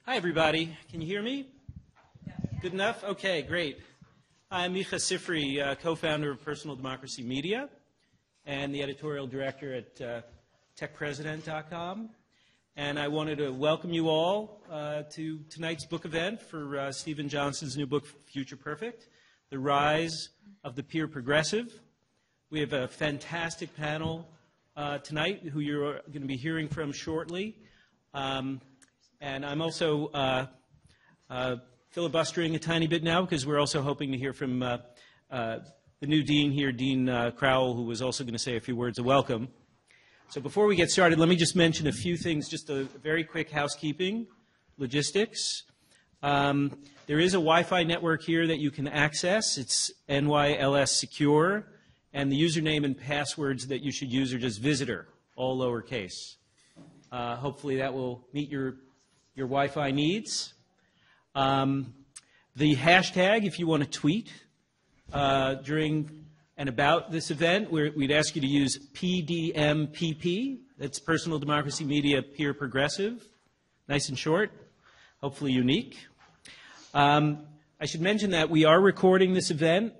Hi, everybody. Can you hear me? Good enough? Okay, great. I'm Micha Sifri, co-founder of Personal Democracy Media and the editorial director at techpresident.com. And I wanted to welcome you all to tonight's book event for Stephen Johnson's new book, Future Perfect, The Rise of the Peer Progressive. We have a fantastic panel tonight who you're going to be hearing from shortly. And I'm also filibustering a tiny bit now because we're also hoping to hear from the new dean here, Dean Crowell, who was also going to say a few words of welcome. So before we get started, let me just mention a few things, just a very quick housekeeping, logistics. There is a Wi-Fi network here that you can access. It's NYLS Secure, and the username and passwords that you should use are just visitor, all lowercase. Hopefully that will meet your Wi-Fi needs. The hashtag, if you want to tweet during and about this event, we'd ask you to use PDMPP. That's Personal Democracy Media Peer Progressive. Nice and short, hopefully unique. I should mention that we are recording this event.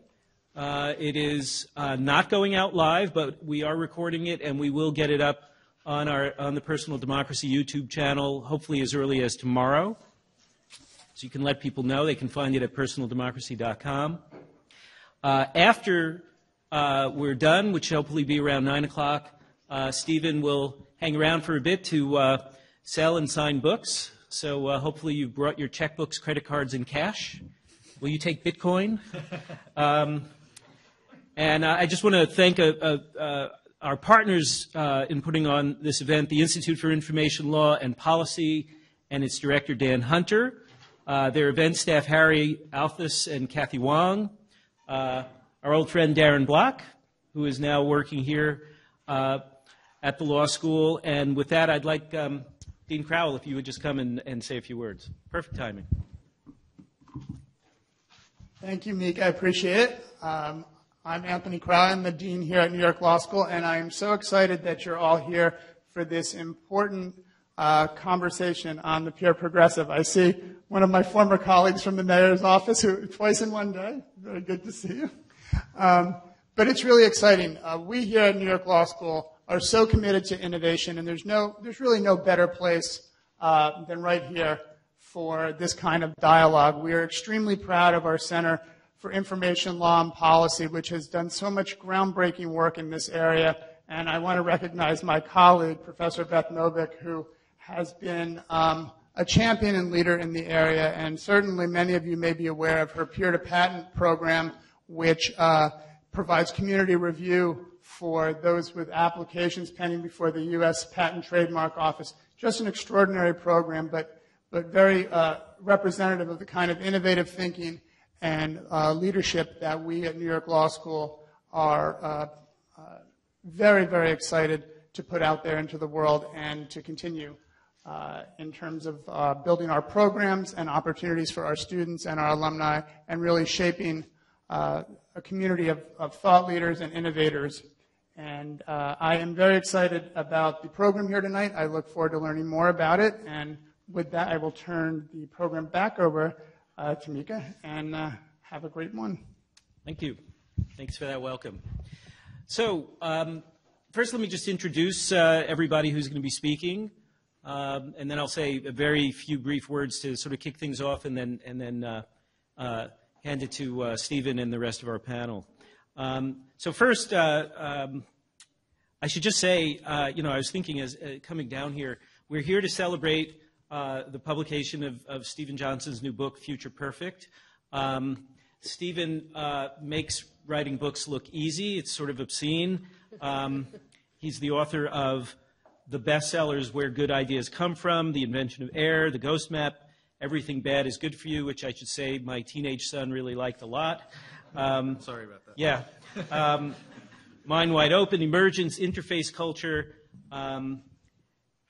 It is not going out live, but we are recording it, and we will get it up on the Personal Democracy YouTube channel, hopefully as early as tomorrow. So you can let people know. They can find it at personaldemocracy.com. After we're done, which will hopefully be around 9 o'clock, Stephen will hang around for a bit to sell and sign books. So hopefully you've brought your checkbooks, credit cards, and cash. Will you take Bitcoin? And I just want to thank our partners in putting on this event, the Institute for Information Law and Policy and its director, Dan Hunter, their event staff, Harry Alphys and Kathy Wong, our old friend Darren Block, who is now working here at the law school. And with that, I'd like Dean Crowell, if you would just come and say a few words. Perfect timing. Thank you, Meek. I appreciate it. I'm Anthony Crowell. I'm the dean here at New York Law School, and I am so excited that you're all here for this important conversation on the peer progressive. I see one of my former colleagues from the mayor's office who twice in one day. Very good to see you. But it's really exciting. We here at New York Law School are so committed to innovation, and there's really no better place than right here for this kind of dialogue. We are extremely proud of our Center for Information Law and Policy, which has done so much groundbreaking work in this area. And I want to recognize my colleague, Professor Beth Noveck, who has been a champion and leader in the area. And certainly many of you may be aware of her peer-to-patent program, which provides community review for those with applications pending before the U.S. Patent Trademark Office. Just an extraordinary program, but very representative of the kind of innovative thinking and leadership that we at New York Law School are very, very excited to put out there into the world and to continue in terms of building our programs and opportunities for our students and our alumni and really shaping a community of thought leaders and innovators. And I am very excited about the program here tonight. I look forward to learning more about it. And with that, I will turn the program back over to Mika, and have a great one. Thank you. Thanks for that welcome. So first let me just introduce everybody who's going to be speaking, and then I'll say a very few brief words to sort of kick things off, and then hand it to Stephen and the rest of our panel. So first, I should just say, I was thinking as coming down here, we're here to celebrate the publication of Stephen Johnson's new book, Future Perfect. Stephen makes writing books look easy. It's sort of obscene. He's the author of the bestsellers Where Good Ideas Come From, The Invention of Air, The Ghost Map, Everything Bad is Good for You, which I should say my teenage son really liked a lot. Sorry about that. Yeah. Mind Wide Open, Emergence, Interface Culture.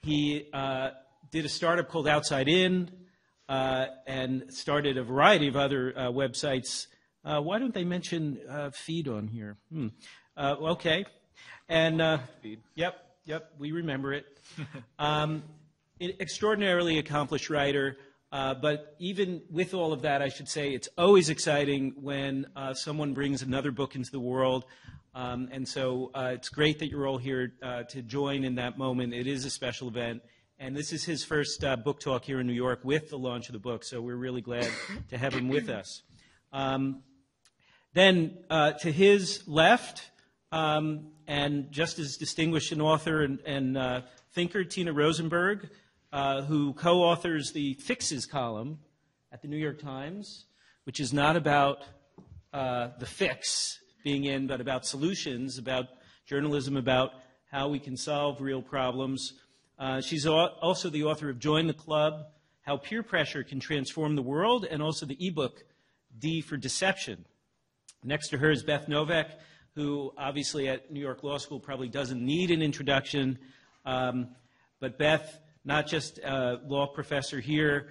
He did a startup called Outside In, and started a variety of other websites. Why don't they mention Feed on here? Okay. And Feed. Yep, we remember it. Extraordinarily accomplished writer. But even with all of that, I should say it's always exciting when someone brings another book into the world. And so it's great that you're all here to join in that moment. It is a special event. And this is his first book talk here in New York with the launch of the book. So we're really glad to have him with us. Then to his left, and just as distinguished an author and thinker, Tina Rosenberg, who co-authors the Fixes column at the New York Times, which is not about the fix being in, but about solutions, about journalism, about how we can solve real problems. She's also the author of Join the Club, How Peer Pressure Can Transform the World, and also the ebook, D for Deception. Next to her is Beth Noveck, who obviously at New York Law School probably doesn't need an introduction. But Beth, not just a law professor here,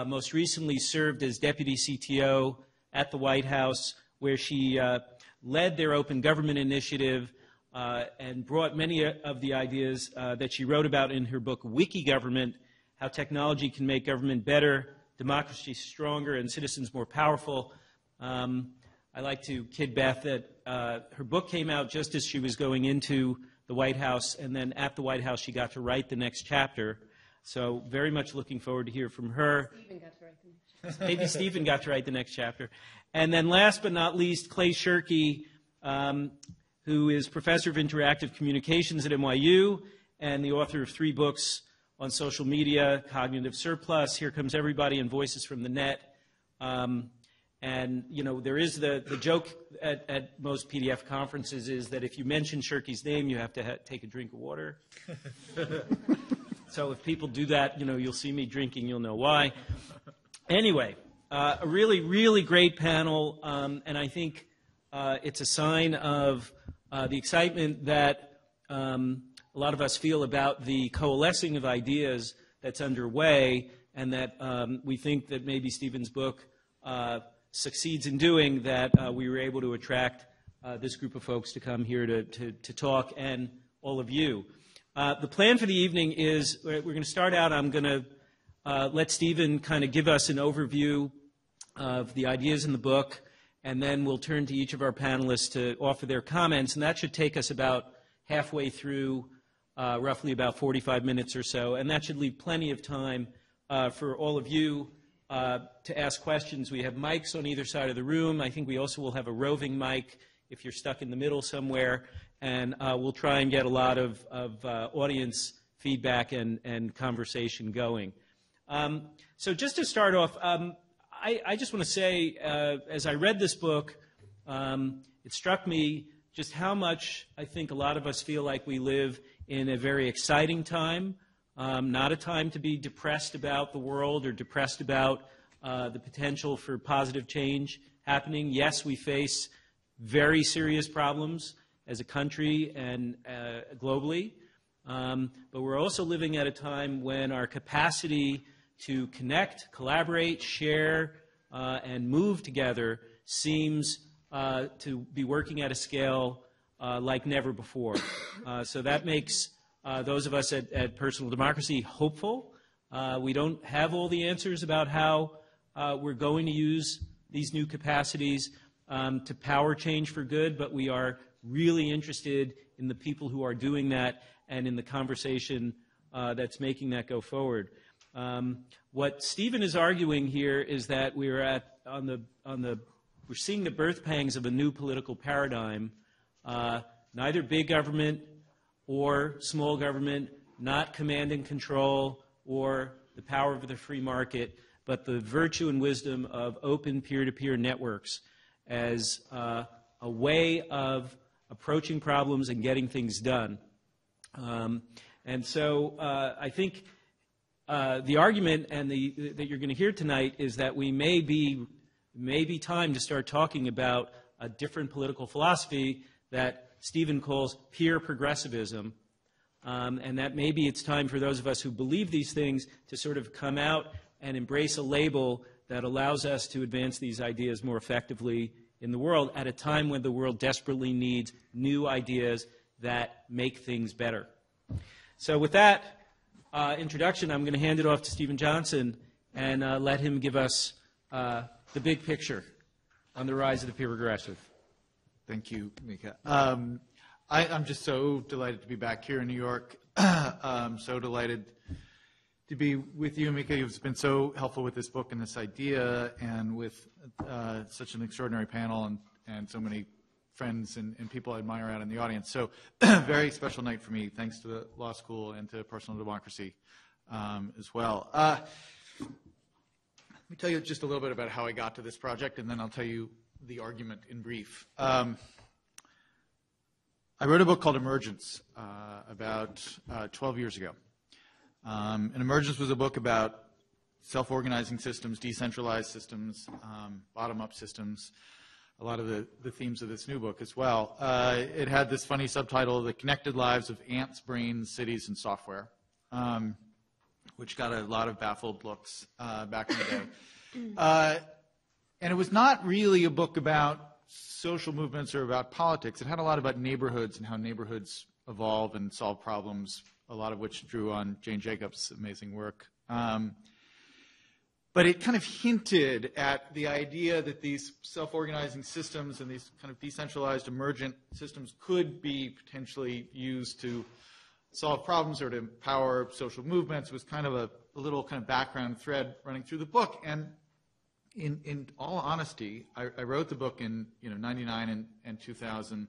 most recently served as deputy CTO at the White House, where she led their open government initiative and brought many of the ideas that she wrote about in her book, Wiki Government, How Technology Can Make Government Better, Democracy Stronger, and Citizens More Powerful. I like to kid Beth that her book came out just as she was going into the White House, and then at the White House she got to write the next chapter. So very much looking forward to hear from her. Stephen got to write the next chapter. Maybe Stephen got to write the next chapter. And then last but not least, Clay Shirky, who is professor of interactive communications at NYU and the author of 3 books on social media, Cognitive Surplus, Here Comes Everybody, and Voices from the Net. And, you know, there is the joke at most PDF conferences is that if you mention Shirky's name, you have to take a drink of water. So if people do that, you know, you'll see me drinking, you'll know why. Anyway, a really, really great panel, and I think it's a sign of the excitement that a lot of us feel about the coalescing of ideas that's underway, and that we think that maybe Stephen's book succeeds in doing, that we were able to attract this group of folks to come here to talk, and all of you. The plan for the evening is we're going to start out. I'm going to let Stephen kind of give us an overview of the ideas in the book, and then we'll turn to each of our panelists to offer their comments, and that should take us about halfway through, roughly about 45 minutes or so, and that should leave plenty of time for all of you to ask questions. We have mics on either side of the room. I think we also will have a roving mic if you're stuck in the middle somewhere, and we'll try and get a lot of audience feedback and conversation going. So just to start off, I just want to say, as I read this book, it struck me just how much I think a lot of us feel like we live in a very exciting time, not a time to be depressed about the world or depressed about the potential for positive change happening. Yes, we face very serious problems as a country and globally, but we're also living at a time when our capacity to connect, collaborate, share, and move together seems to be working at a scale like never before. So that makes those of us at Personal Democracy hopeful. We don't have all the answers about how we're going to use these new capacities to power change for good, but we are really interested in the people who are doing that and in the conversation that's making that go forward. What Stephen is arguing here is that we're seeing the birth pangs of a new political paradigm. Neither big government or small government, not command and control or the power of the free market, but the virtue and wisdom of open peer-to-peer networks as a way of approaching problems and getting things done. And so I think the argument that you're going to hear tonight is that we may be time to start talking about a different political philosophy that Stephen calls peer progressivism, and that maybe it's time for those of us who believe these things to sort of come out and embrace a label that allows us to advance these ideas more effectively in the world at a time when the world desperately needs new ideas that make things better. So with that introduction, I'm going to hand it off to Stephen Johnson, and let him give us the big picture on the rise of the peer progressive. Thank you, Mika. I'm just so delighted to be back here in New York. I'm so delighted to be with you, Mika. You've been so helpful with this book and this idea, and with such an extraordinary panel and so many friends and people I admire out in the audience. So very special night for me, thanks to the law school and to personal democracy as well. Let me tell you just a little bit about how I got to this project, and then I'll tell you the argument in brief. I wrote a book called Emergence about 12 years ago. And Emergence was a book about self-organizing systems, decentralized systems, bottom-up systems, a lot of the themes of this new book as well. It had this funny subtitle, The Connected Lives of Ants, Brains, Cities, and Software, which got a lot of baffled looks back in the day. And it was not really a book about social movements or about politics. It had a lot about neighborhoods and how neighborhoods evolve and solve problems, a lot of which drew on Jane Jacobs' amazing work. But it kind of hinted at the idea that these self-organizing systems and these kind of decentralized emergent systems could be potentially used to solve problems or to empower social movements. It was kind of a little kind of background thread running through the book. And in all honesty, I wrote the book in 99 and 2000,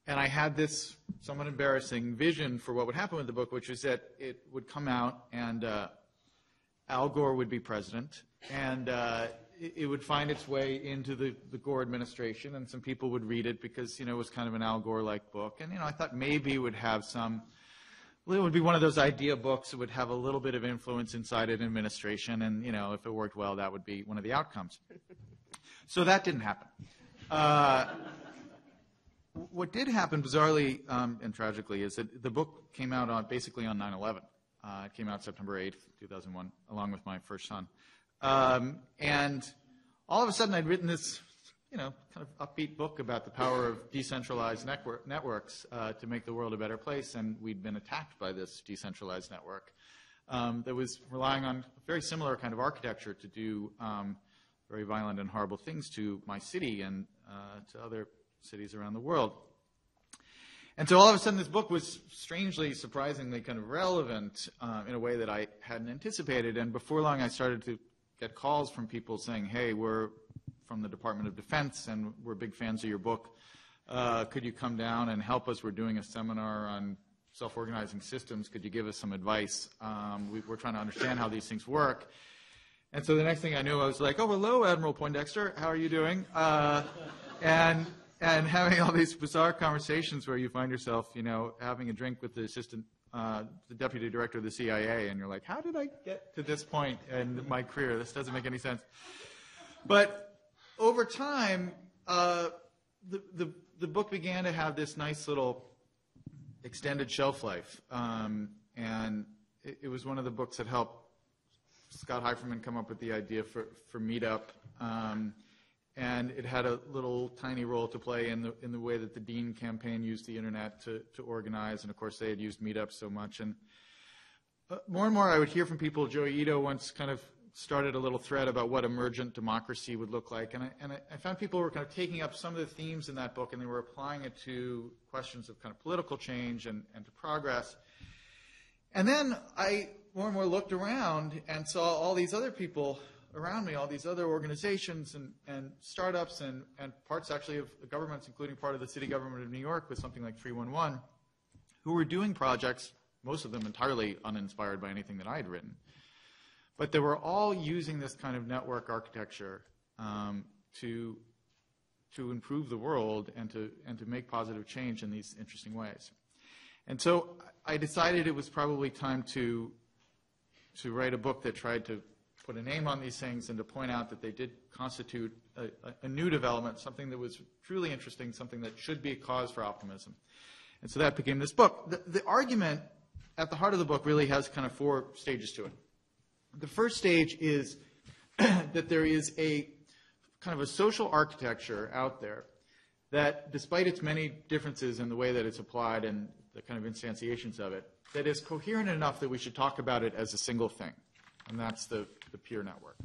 and I had this somewhat embarrassing vision for what would happen with the book, which was that it would come out and Al Gore would be president, and it would find its way into the Gore administration, and some people would read it because, it was kind of an Al Gore-like book. And, I thought maybe it would have it would be one of those idea books that would have a little bit of influence inside an administration, and, if it worked well, that would be one of the outcomes. So that didn't happen. What did happen, bizarrely and tragically, is that the book came out basically on 9/11. It came out September 8th, 2001, along with my first son. And all of a sudden, I'd written this, kind of upbeat book about the power of decentralized networks to make the world a better place, and we'd been attacked by this decentralized network that was relying on a very similar kind of architecture to do very violent and horrible things to my city and to other cities around the world. And so all of a sudden this book was strangely, surprisingly kind of relevant in a way that I hadn't anticipated. And before long I started to get calls from people saying, hey, we're from the Department of Defense and we're big fans of your book. Could you come down and help us? We're doing a seminar on self-organizing systems. Could you give us some advice? We're trying to understand how these things work. And so the next thing I knew, I was like, oh, hello, Admiral Poindexter. How are you doing? And having all these bizarre conversations where you find yourself, having a drink with the the deputy director of the CIA, and you're like, how did I get to this point in my career? This doesn't make any sense. But over time, the book began to have this nice little extended shelf life. And it was one of the books that helped Scott Heiferman come up with the idea for Meetup. And it had a little tiny role to play in the way that the Dean campaign used the internet to organize. And of course, they had used Meetup so much. And more and more, I would hear from people. Joey Ito once kind of started a little thread about what emergent democracy would look like. And I found people were kind of taking up some of the themes in that book, and they were applying it to questions of kind of political change and to progress. And then I more and more looked around and saw all these other people around me, all these other organizations and startups and parts actually of the governments, including part of the city government of New York with something like 311, who were doing projects, most of them entirely uninspired by anything that I had written. But they were all using this kind of network architecture to improve the world and to make positive change in these interesting ways. And so I decided it was probably time to write a book that tried to put a name on these things and to point out that they did constitute a new development, something that was truly interesting, something that should be a cause for optimism. And so that became this book. The argument at the heart of the book really has kind of 4 stages to it. The first stage is that there is a kind of a social architecture out there that, despite its many differences in the way that it's applied and the kind of instantiations of it, that is coherent enough that we should talk about it as a single thing. and that's the peer network.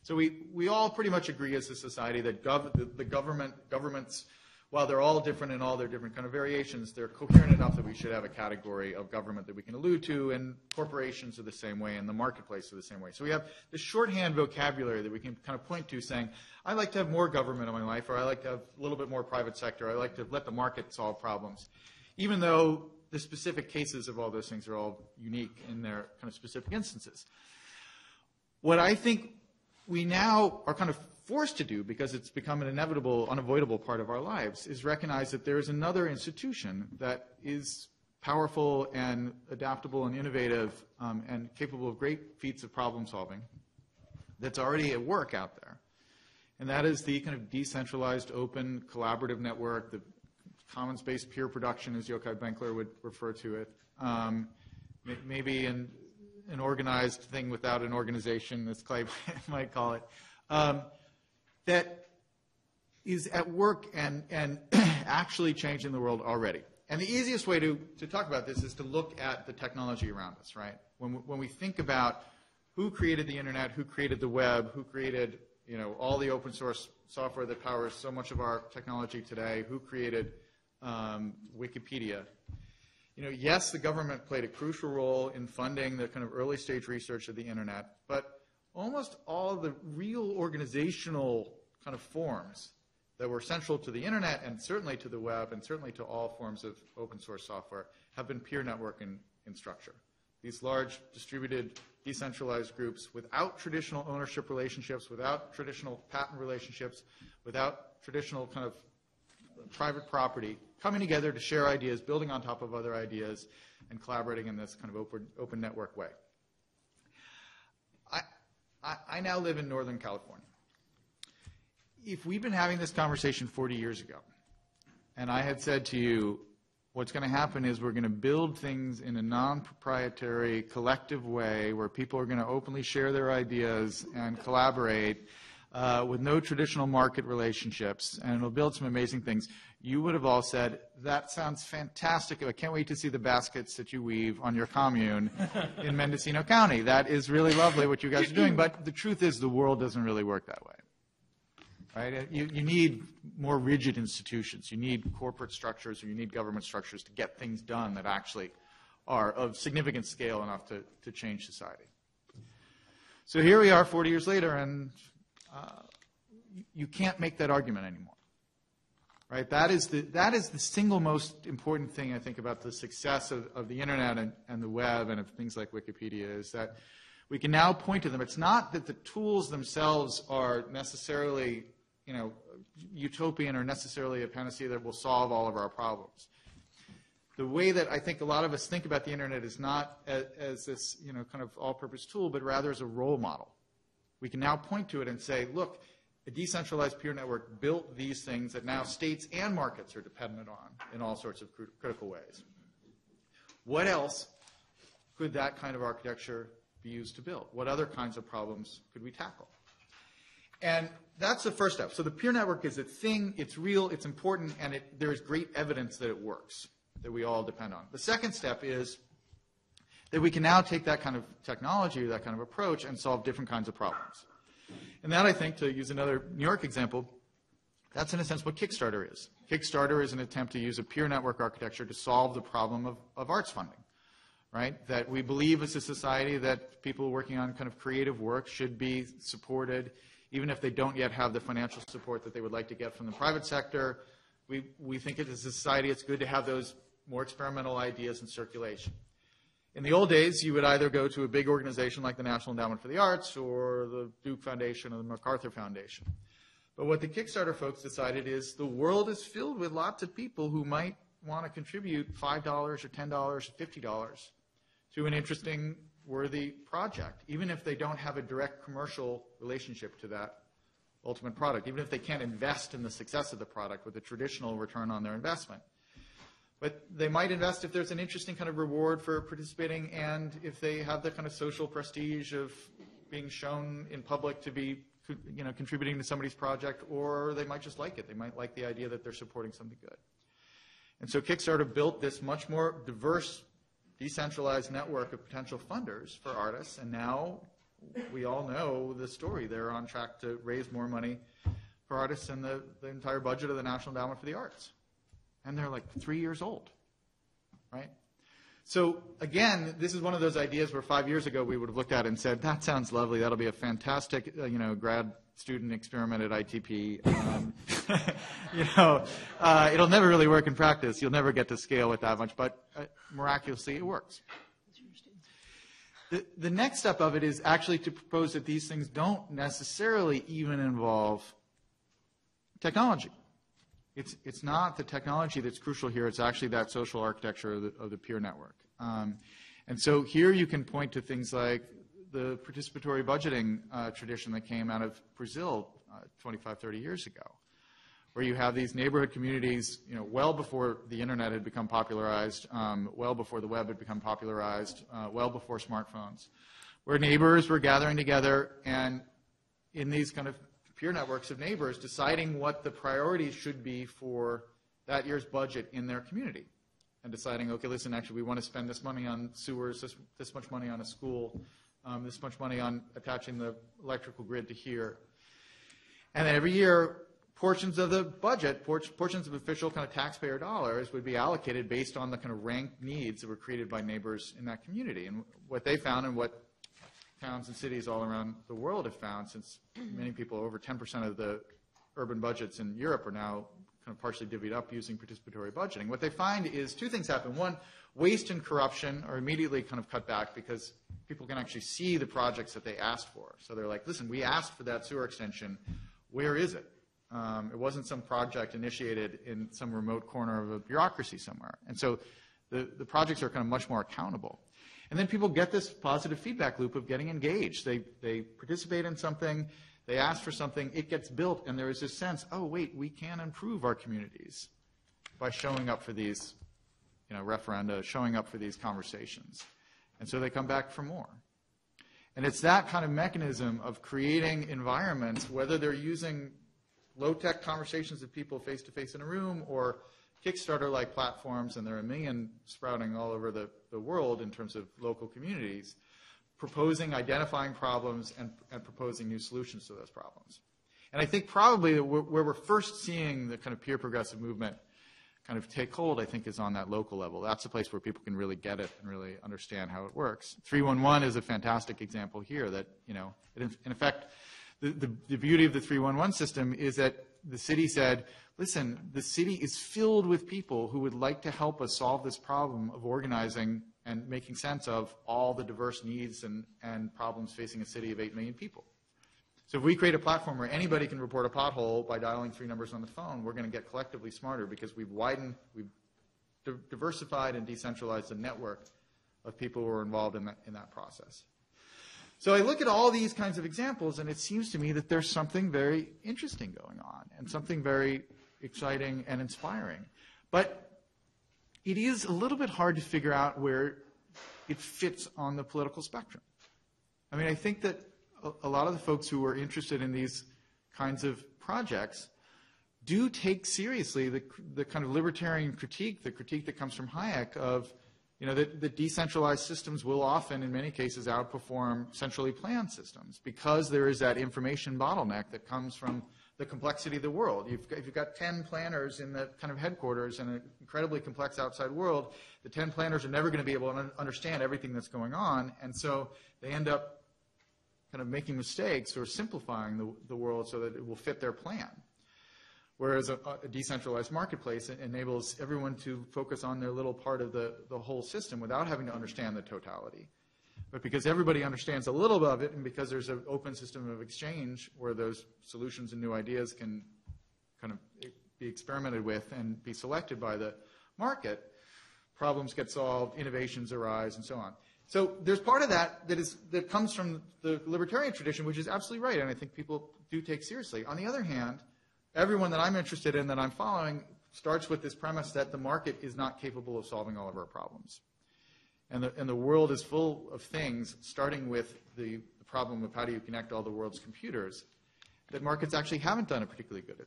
So we all pretty much agree as a society that the governments, while they're all different in all their different kind of variations, they're coherent enough that we should have a category of government that we can allude to, and corporations are the same way, and the marketplace are the same way. So we have this shorthand vocabulary that we can kind of point to saying, I like to have more government in my life, or I like to have a little bit more private sector, I like to let the market solve problems, even though the specific cases of all those things are all unique in their kind of specific instances. What I think we now are kind of forced to do, because it's become an inevitable, unavoidable part of our lives, is recognize that there is another institution that is powerful and adaptable and innovative and capable of great feats of problem solving that's already at work out there. And that is the kind of decentralized, open, collaborative network, the commons-based peer production, as Yochai Benkler would refer to it. Maybe an organized thing without an organization, as Clay might call it, that is at work and actually changing the world already. And the easiest way to talk about this is to look at the technology around us, right? When we think about who created the internet, who created the web, who created all the open source software that powers so much of our technology today, who created Wikipedia. Yes, the government played a crucial role in funding the kind of early stage research of the internet, but almost all of the real organizational kind of forms that were central to the internet and certainly to the web and certainly to all forms of open source software have been peer network in structure. These large distributed decentralized groups without traditional ownership relationships, without traditional patent relationships, without traditional kind of private property, coming together to share ideas, building on top of other ideas, and collaborating in this kind of open network way. I now live in Northern California. If we'd been having this conversation 40 years ago, and I had said to you, what's going to happen is we're going to build things in a non-proprietary, collective way where people are going to openly share their ideas and collaborate with no traditional market relationships, and it'll build some amazing things, you would have all said, that sounds fantastic. I can't wait to see the baskets that you weave on your commune in Mendocino County. That is really lovely what you guys are doing, but the truth is the world doesn't really work that way. Right? You need more rigid institutions. You need corporate structures, or you need government structures to get things done that actually are of significant scale enough to change society. So here we are 40 years later, and you can't make that argument anymore. Right? That is the single most important thing, I think, about the success of the internet and the web and of things like Wikipedia, is that we can now point to them. It's not that the tools themselves are necessarily utopian or necessarily a panacea that will solve all of our problems. The way that I think a lot of us think about the internet is not as this kind of all-purpose tool, but rather as a role model. We can now point to it and say, look, a decentralized peer network built these things that now states and markets are dependent on in all sorts of critical ways. What else could that kind of architecture be used to build? What other kinds of problems could we tackle? And that's the first step. So the peer network is a thing, it's real, it's important, and there is great evidence that it works, that we all depend on. The second step is that we can now take that kind of technology, that kind of approach, and solve different kinds of problems. And that, I think, to use another New York example, that's in a sense what Kickstarter is. Kickstarter is an attempt to use a peer network architecture to solve the problem of arts funding, right? That we believe as a society that people working on kind of creative work should be supported, even if they don't yet have the financial support that they would like to get from the private sector. We think as a society it's good to have those more experimental ideas in circulation. In the old days, you would either go to a big organization like the National Endowment for the Arts or the Duke Foundation or the MacArthur Foundation. But what the Kickstarter folks decided is the world is filled with lots of people who might want to contribute $5 or $10 or $50 to an interesting, worthy project, even if they don't have a direct commercial relationship to that ultimate product, even if they can't invest in the success of the product with a traditional return on their investment. But they might invest if there's an interesting kind of reward for participating, and if they have the kind of social prestige of being shown in public to be, contributing to somebody's project, or they might just like it. They might like the idea that they're supporting something good. And so Kickstarter built this much more diverse, decentralized network of potential funders for artists, and now we all know the story. They're on track to raise more money for artists than the entire budget of the National Endowment for the Arts. And they're like 3 years old, right? So again, this is one of those ideas where 5 years ago we would have looked at it and said, that sounds lovely. That'll be a fantastic, grad student experiment at ITP. It'll never really work in practice. You'll never get to scale with that much, but miraculously it works. The next step of it is actually to propose that these things don't necessarily even involve technology. It's not the technology that's crucial here. It's actually that social architecture of the peer network. And so here you can point to things like the participatory budgeting tradition that came out of Brazil 25, 30 years ago, where you have these neighborhood communities, well before the internet had become popularized, well before the web had become popularized, well before smartphones, where neighbors were gathering together and in these kind of peer networks of neighbors deciding what the priorities should be for that year's budget in their community and deciding, okay, listen, actually we want to spend this money on sewers, this much money on a school, this much money on attaching the electrical grid to here. And then every year, portions of the budget, portions of official kind of taxpayer dollars would be allocated based on the kind of ranked needs that were created by neighbors in that community. And what they found and what towns and cities all around the world have found, since many people, over 10% of the urban budgets in Europe are now kind of partially divvied up using participatory budgeting. What they find is two things happen. One, waste and corruption are immediately kind of cut back because people can actually see the projects that they asked for. So they're like, listen, we asked for that sewer extension. Where is it? It wasn't some project initiated in some remote corner of a bureaucracy somewhere. And so the projects are kind of much more accountable. And then people get this positive feedback loop of getting engaged. They participate in something, they ask for something, it gets built, and there is this sense, oh, wait, we can improve our communities by showing up for these referenda, showing up for these conversations. And so they come back for more. And it's that kind of mechanism of creating environments, whether they're using low-tech conversations with people face-to-face in a room or Kickstarter-like platforms, and there are a million sprouting all over the world in terms of local communities, proposing, identifying problems, and proposing new solutions to those problems. And I think probably where we're first seeing the kind of peer progressive movement kind of take hold, I think, is on that local level. That's the place where people can really get it and really understand how it works. 311 is a fantastic example here that, in effect, the beauty of the 311 system is that the city said, listen, the city is filled with people who would like to help us solve this problem of organizing and making sense of all the diverse needs and problems facing a city of 8 million people. So if we create a platform where anybody can report a pothole by dialing 3 numbers on the phone, we're going to get collectively smarter because we've diversified and decentralized the network of people who are involved in that process. So I look at all these kinds of examples, and it seems to me that there's something very interesting going on and something very exciting and inspiring. But it is a little bit hard to figure out where it fits on the political spectrum. I mean, I think that a lot of the folks who are interested in these kinds of projects do take seriously the kind of libertarian critique, the critique that comes from Hayek of, that decentralized systems will often, in many cases, outperform centrally planned systems because there is that information bottleneck that comes from the complexity of the world. If you've got 10 planners in the kind of headquarters in an incredibly complex outside world, the 10 planners are never going to be able to understand everything that's going on, and so they end up kind of making mistakes or simplifying the world so that it will fit their plan. Whereas a decentralized marketplace enables everyone to focus on their little part of the whole system without having to understand the totality. But because everybody understands a little bit of it, and because there's an open system of exchange where those solutions and new ideas can kind of be experimented with and be selected by the market, problems get solved, innovations arise, and so on. So there's part of that comes from the libertarian tradition, which is absolutely right, and I think people do take seriously. On the other hand, everyone that I'm interested in, that I'm following, starts with this premise that the market is not capable of solving all of our problems. And the world is full of things, starting with the problem of how do you connect all the world's computers, that markets actually haven't done a particularly good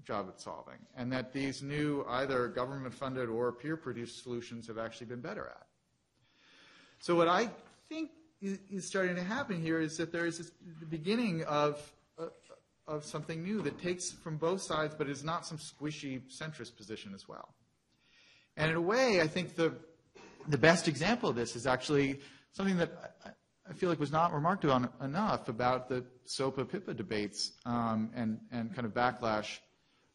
job at solving, and that these new either government-funded or peer-produced solutions have actually been better at. So what I think is starting to happen here is that there is the beginning of something new that takes from both sides, but is not some squishy centrist position as well. And in a way, I think the best example of this is actually something that I feel like was not remarked on enough about the SOPA-PIPA debates and kind of backlash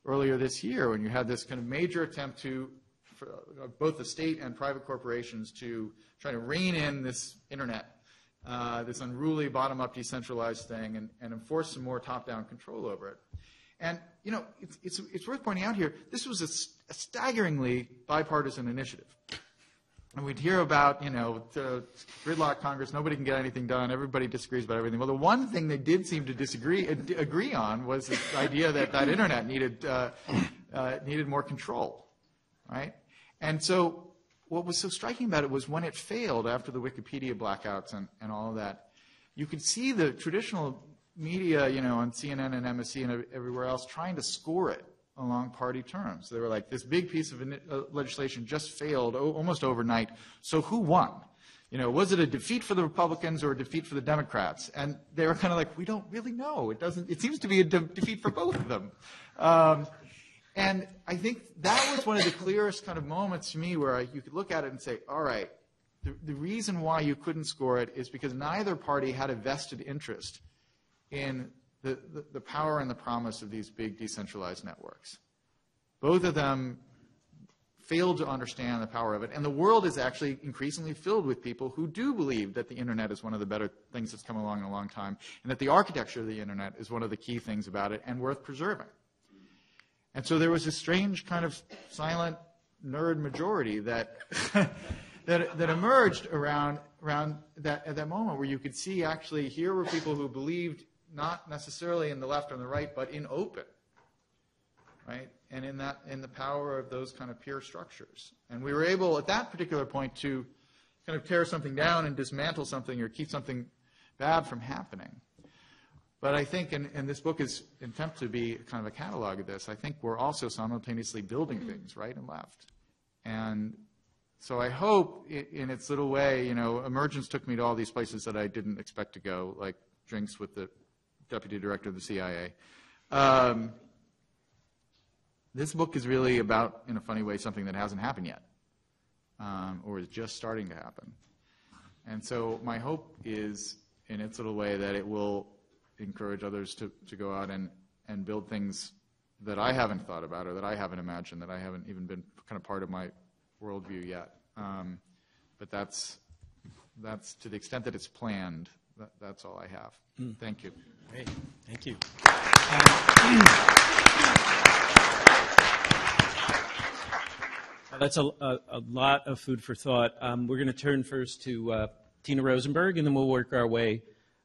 earlier this year, when you had this kind of major attempt for both the state and private corporations to try to rein in this internet, this unruly bottom-up decentralized thing, and enforce some more top-down control over it. And it's worth pointing out here, this was a staggeringly bipartisan initiative. And we'd hear about, the gridlock Congress, nobody can get anything done, everybody disagrees about everything. Well, the one thing they did seem to agree on was the idea that internet needed more control, right? And so what was so striking about it was when it failed after the Wikipedia blackouts and all of that, you could see the traditional media, on CNN and MSC and everywhere else trying to score it along party terms. They were like, this big piece of legislation just failed almost overnight, so who won? Was it a defeat for the Republicans or a defeat for the Democrats? And they were kind of like, we don't really know. It seems to be a defeat for both of them. And I think that was one of the clearest kind of moments to me where you could look at it and say, all right, the reason why you couldn't score it is because neither party had a vested interest in the power and the promise of these big decentralized networks. Both of them failed to understand the power of it, and the world is actually increasingly filled with people who do believe that the internet is one of the better things that's come along in a long time, and that the architecture of the internet is one of the key things about it and worth preserving. And so there was this strange kind of silent nerd majority that that emerged around that at that moment, where you could see actually here were people who believed not necessarily in the left or the right, but in open, right? And in the power of those kind of peer structures. And we were able at that particular point to kind of tear something down and dismantle something or keep something bad from happening. But I think, and this book is an attempt to be kind of a catalog of this, I think we're also simultaneously building things right and left. And so I hope in its little way, emergence took me to all these places that I didn't expect to go, like drinks with the deputy director of the CIA. This book is really about, in a funny way, something that hasn't happened yet, or is just starting to happen. And so my hope is, in its little way, that it will encourage others to go out and build things that I haven't thought about or that I haven't imagined, that I haven't even been kind of part of my worldview yet. But that's to the extent that it's planned, that's all I have. Thank you. Great. Thank you. That's a lot of food for thought. We're going to turn first to Tina Rosenberg, and then we'll work our way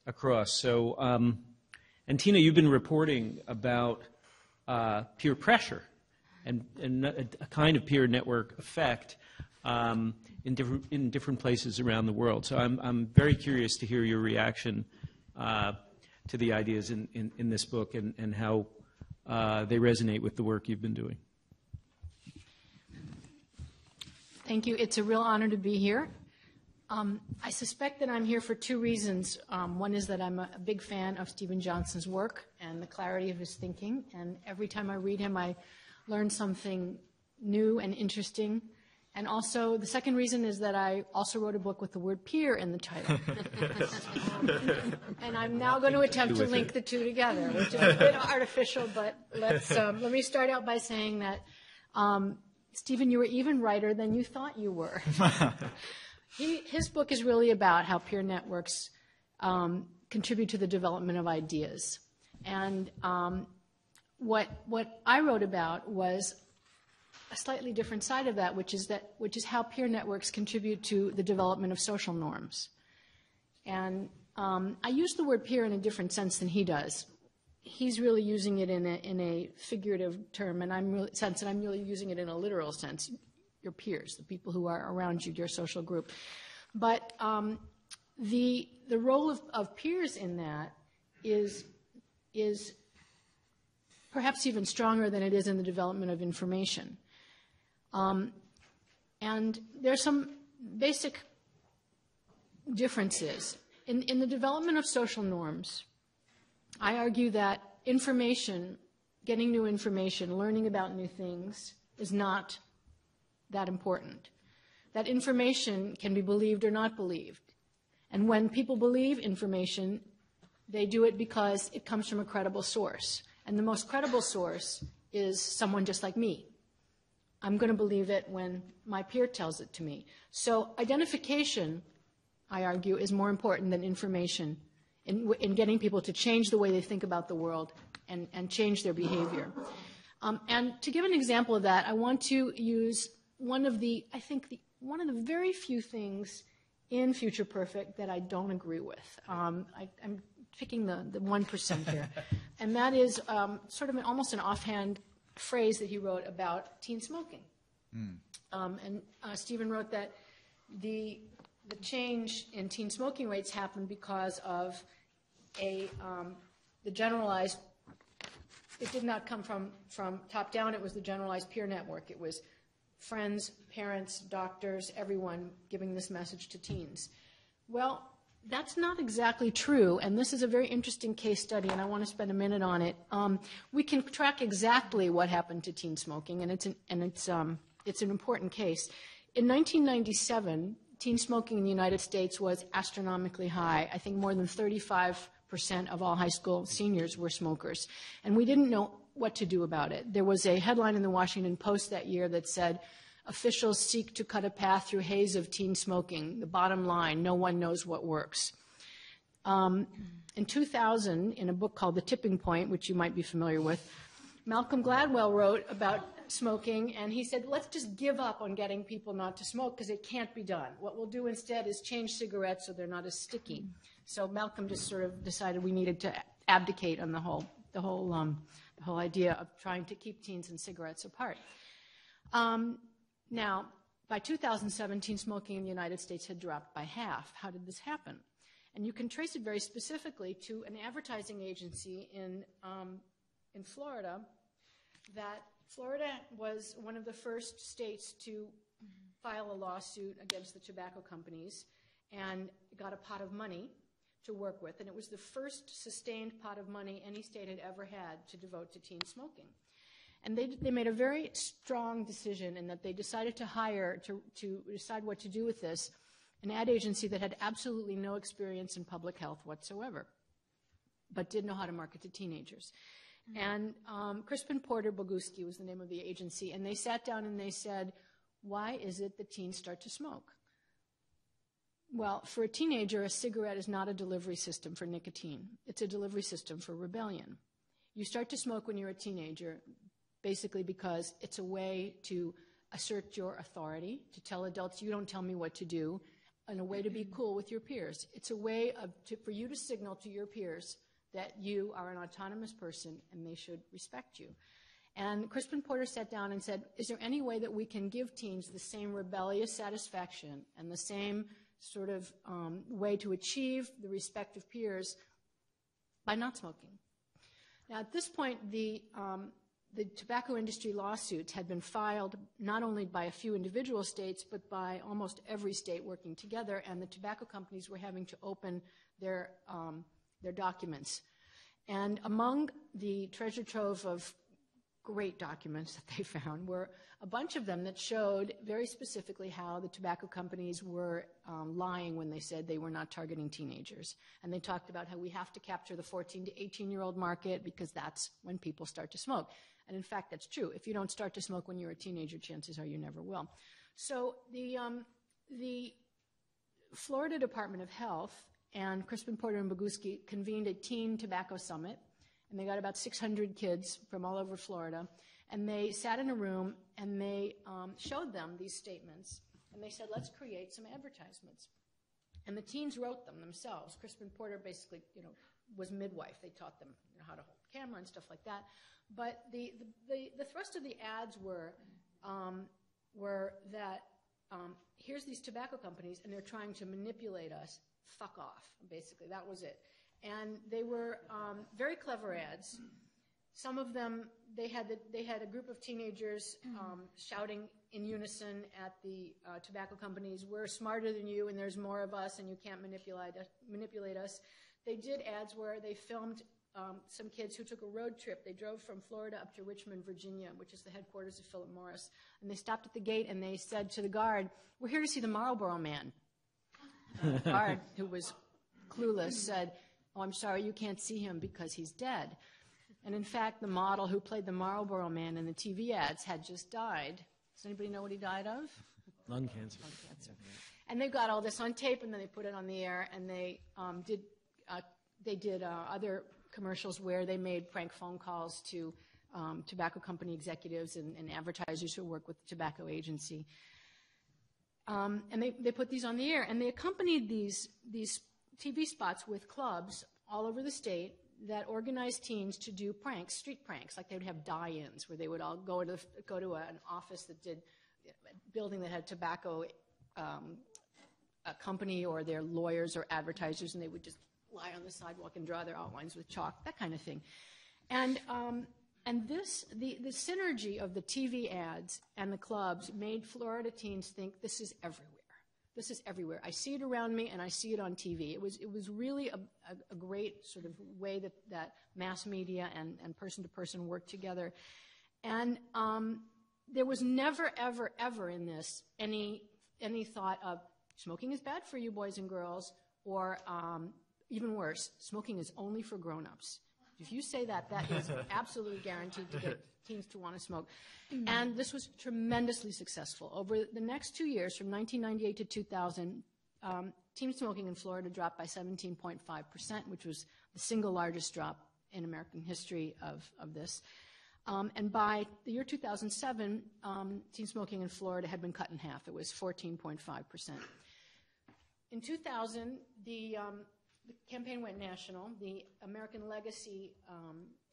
across. So, and Tina, you've been reporting about peer pressure and a kind of peer network effect in different places around the world. So I'm very curious to hear your reaction to the ideas in this book and how they resonate with the work you've been doing. Thank you. It's a real honor to be here. I suspect that I'm here for two reasons. One is that I'm a big fan of Stephen Johnson's work and the clarity of his thinking. And every time I read him, I learn something new and interesting. And also, the second reason is that I also wrote a book with the word peer in the title. And I'm now going to attempt to link the two together, which is a bit artificial, but let me start out by saying that, Stephen, you were even righter than you thought you were. His book is really about how peer networks contribute to the development of ideas. And what I wrote about was a slightly different side of that, which is how peer networks contribute to the development of social norms. And I use the word peer in a different sense than he does. He's really using it in a figurative term, and I'm really using it in a literal sense. Your peers, the people who are around you, your social group. But the role of peers in that is perhaps even stronger than it is in the development of information. And there's some basic differences. In the development of social norms, I argue that information, getting new information, learning about new things is not that important. That information can be believed or not believed. And when people believe information, they do it because it comes from a credible source. And the most credible source is someone just like me. I'm going to believe it when my peer tells it to me. So identification, I argue, is more important than information in getting people to change the way they think about the world and change their behavior. And to give an example of that, I want to use one of the very few things in Future Perfect that I don't agree with. I'm picking the 1% here. And that is sort of almost an offhand phrase that he wrote about teen smoking. And Stephen wrote that the change in teen smoking rates happened because of the generalized, it did not come from top down, it was the generalized peer network. It was friends, parents, doctors, everyone giving this message to teens. Well, that's not exactly true, and this is a very interesting case study, and I want to spend a minute on it. We can track exactly what happened to teen smoking, and it's an important case. In 1997, teen smoking in the United States was astronomically high. I think more than 35% of all high school seniors were smokers, and we didn't know what to do about it. There was a headline in the Washington Post that year that said, "Officials seek to cut a path through haze of teen smoking. The bottom line, no one knows what works." In 2000, in a book called The Tipping Point, which you might be familiar with, Malcolm Gladwell wrote about smoking, and he said, let's just give up on getting people not to smoke because it can't be done. What we'll do instead is change cigarettes so they're not as sticky. So Malcolm just sort of decided we needed to abdicate on the whole idea of trying to keep teens and cigarettes apart. Now, by 2017, smoking in the United States had dropped by half. How did this happen? And you can trace it very specifically to an advertising agency in Florida. That Florida was one of the first states to file a lawsuit against the tobacco companies and got a pot of money to work with. And it was the first sustained pot of money any state had ever had to devote to teen smoking. And they made a very strong decision in that they decided to hire, to decide what to do with this, an ad agency that had absolutely no experience in public health whatsoever, but did know how to market to teenagers. And Crispin Porter Boguski was the name of the agency, and they sat down and they said, why is it that teens start to smoke? Well, for a teenager, a cigarette is not a delivery system for nicotine. It's a delivery system for rebellion. You start to smoke when you're a teenager, basically because it's a way to assert your authority, to tell adults, you don't tell me what to do, and a way to be cool with your peers. It's a way for you to signal to your peers that you are an autonomous person and they should respect you. And Crispin Porter sat down and said, is there any way that we can give teens the same rebellious satisfaction and the same sort of way to achieve the respect of peers by not smoking? Now, at this point, the tobacco industry lawsuits had been filed not only by a few individual states, but by almost every state working together, and the tobacco companies were having to open their documents. And among the treasure trove of great documents that they found were a bunch of them that showed very specifically how the tobacco companies were lying when they said they were not targeting teenagers. And they talked about how we have to capture the 14 to 18-year-old market because that's when people start to smoke. And in fact, that's true. If you don't start to smoke when you're a teenager, chances are you never will. So the Florida Department of Health and Crispin Porter and Boguski convened a teen tobacco summit, and they got about 600 kids from all over Florida, and they sat in a room and they showed them these statements, and they said, let's create some advertisements. And the teens wrote them themselves. Crispin Porter basically, was midwife. They taught them how to hold the camera and stuff like that. But the thrust of the ads were that here's these tobacco companies, and they're trying to manipulate us. Fuck off, basically. That was it. And they were very clever ads. Some of them, they had a group of teenagers shouting in unison at the tobacco companies, "We're smarter than you, and there's more of us, and you can't manipulate us." They did ads where they filmed some kids who took a road trip. They drove from Florida up to Richmond, Virginia, which is the headquarters of Philip Morris. And they stopped at the gate and they said to the guard, "We're here to see the Marlboro Man." The guard, who was clueless, said, "Oh, I'm sorry, you can't see him because he's dead." And in fact, the model who played the Marlboro Man in the TV ads had just died. Does anybody know what he died of? Lung cancer. Lung cancer. And they got all this on tape, and then they put it on the air, and they did other commercials where they made prank phone calls to tobacco company executives and advertisers who work with the tobacco agency. And they put these on the air, and they accompanied these TV spots with clubs all over the state that organized teens to do pranks, street pranks, like they would have die-ins where they would all go to an office that did a building that had tobacco a company or their lawyers or advertisers, and they would just lie on the sidewalk and draw their outlines with chalk, that kind of thing. And the synergy of the TV ads and the clubs made Florida teens think this is everywhere. This is everywhere. I see it around me, and I see it on TV. It was really a great sort of way that mass media and person-to-person work together. And there was never, ever, ever in this any thought of smoking is bad for you, boys and girls, or even worse, smoking is only for grown-ups. If you say that is absolutely guaranteed to get teens to want to smoke. And this was tremendously successful. Over the next 2 years, from 1998 to 2000, teen smoking in Florida dropped by 17.5%, which was the single largest drop in American history of this. And by the year 2007, teen smoking in Florida had been cut in half. It was 14.5%. In 2000, the campaign went national. The American Legacy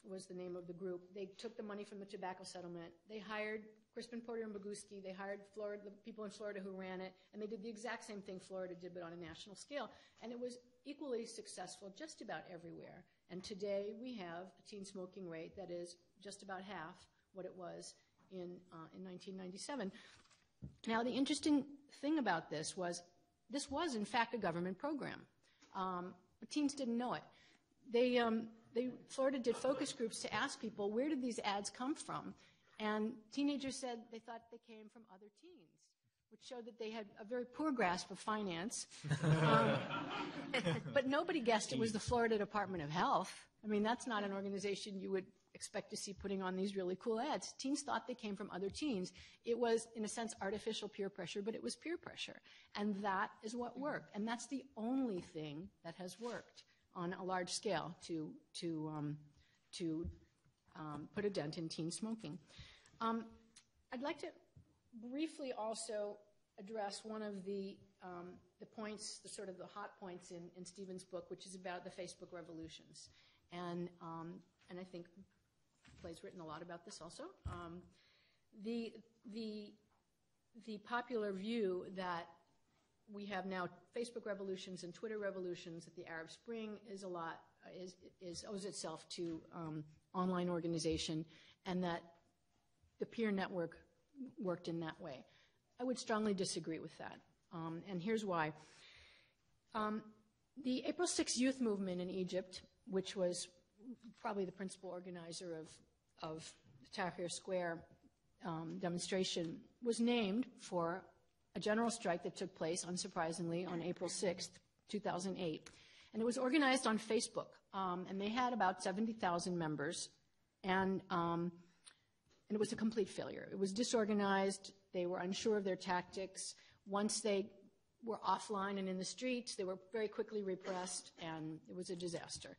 was the name of the group. They took the money from the tobacco settlement. They hired Crispin, Porter, and Boguski. They hired the people in Florida who ran it, and they did the exact same thing Florida did, but on a national scale. And it was equally successful just about everywhere. And today we have a teen smoking rate that is just about half what it was in 1997. Now, the interesting thing about this was in fact, a government program. But teens didn't know it. Florida did focus groups to ask people, where did these ads come from? And teenagers said they thought they came from other teens, which showed that they had a very poor grasp of finance. But nobody guessed it was the Florida Department of Health. I mean, that's not an organization you would expect to see putting on these really cool ads. Teens thought they came from other teens. It was, in a sense, artificial peer pressure, but it was peer pressure. And that is what worked. And that's the only thing that has worked on a large scale to put a dent in teen smoking. I'd like to briefly also address one of the points, the sort of the hot points in Stephen's book, which is about the Facebook revolutions. And I think Clay's written a lot about this also. The popular view that we have now Facebook revolutions and Twitter revolutions, that the Arab Spring owes itself to online organization, and that the peer network worked in that way. I would strongly disagree with that, and here's why. The April 6th youth movement in Egypt, which was probably the principal organizer of the Tahrir Square demonstration, was named for a general strike that took place, unsurprisingly, on April 6th, 2008. And it was organized on Facebook, and they had about 70,000 members, and it was a complete failure. It was disorganized. They were unsure of their tactics. Once they were offline and in the streets, they were very quickly repressed, and it was a disaster.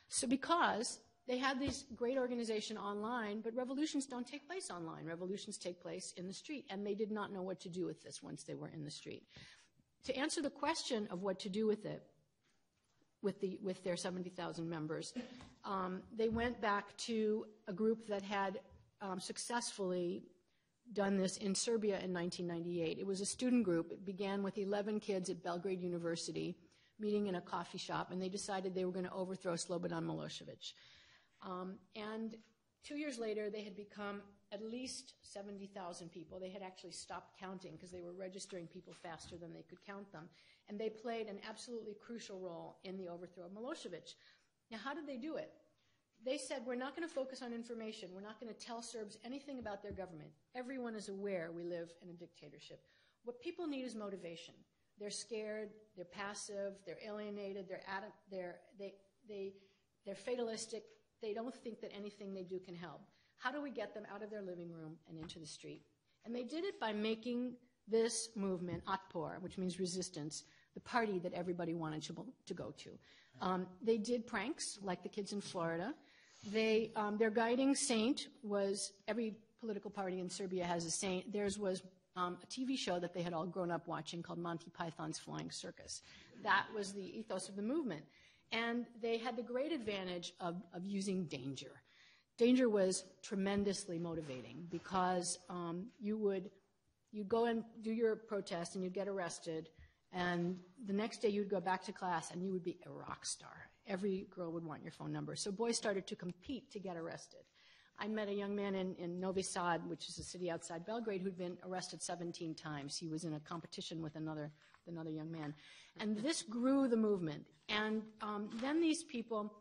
So because they had this great organization online, but revolutions don't take place online. Revolutions take place in the street, and they did not know what to do with this once they were in the street. To answer the question of what to do with it, with their 70,000 members, they went back to a group that had successfully done this in Serbia in 1998. It was a student group. It began with 11 kids at Belgrade University meeting in a coffee shop, and they decided they were going to overthrow Slobodan Milosevic. And 2 years later, they had become at least 70,000 people. They had actually stopped counting because they were registering people faster than they could count them. And they played an absolutely crucial role in the overthrow of Milosevic. Now, how did they do it? They said, we're not going to focus on information. We're not going to tell Serbs anything about their government. Everyone is aware we live in a dictatorship. What people need is motivation. They're scared, they're passive, they're alienated, they're fatalistic. They don't think that anything they do can help. How do we get them out of their living room and into the street? And they did it by making this movement, Otpor, which means resistance, the party that everybody wanted to go to. They did pranks, like the kids in Florida. Their guiding saint was, every political party in Serbia has a saint. Theirs was a TV show that they had all grown up watching called Monty Python's Flying Circus. That was the ethos of the movement. And they had the great advantage of using danger. Danger was tremendously motivating because you'd go and do your protest and you'd get arrested, and the next day you'd go back to class and you would be a rock star. Every girl would want your phone number. So boys started to compete to get arrested. I met a young man in Novi Sad, which is a city outside Belgrade, who'd been arrested 17 times. He was in a competition with another young man. And this grew the movement. And then these people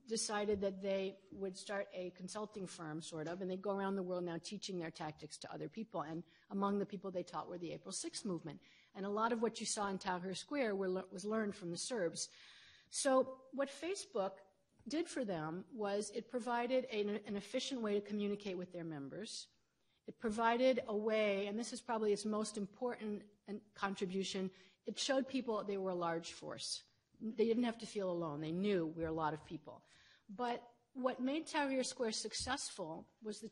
decided that they would start a consulting firm, sort of, and they'd go around the world now teaching their tactics to other people. And among the people they taught were the April 6th movement. And a lot of what you saw in Tahrir Square was learned from the Serbs. So what Facebook did for them was it provided an efficient way to communicate with their members. It provided a way, and this is probably its most important contribution, it showed people they were a large force. They didn't have to feel alone. They knew we were a lot of people. But what made Tahrir Square successful was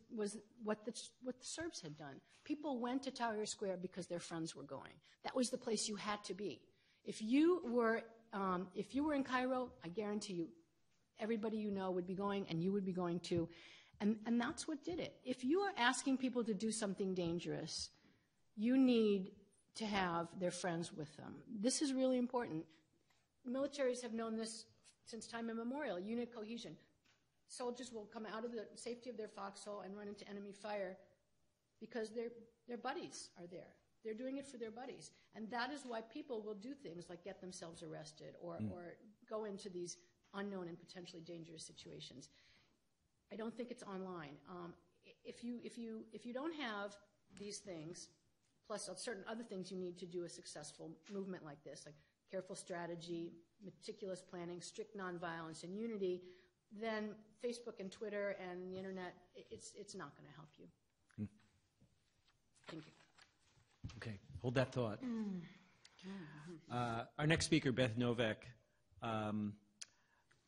what the Serbs had done. People went to Tahrir Square because their friends were going. That was the place you had to be. If you were in Cairo, I guarantee you, everybody you know would be going, and you would be going too. And that's what did it. If you are asking people to do something dangerous, you need to have their friends with them. This is really important. Militaries have known this since time immemorial, unit cohesion. Soldiers will come out of the safety of their foxhole and run into enemy fire because their buddies are there. They're doing it for their buddies. And that is why people will do things like get themselves arrested or go into these unknown and potentially dangerous situations. I don't think it's online. If you don't have these things, plus certain other things you need to do a successful movement like this, like careful strategy, meticulous planning, strict nonviolence, and unity, then Facebook and Twitter and the internet, it's not going to help you. Thank you. Okay, hold that thought. Our next speaker, Beth Noveck,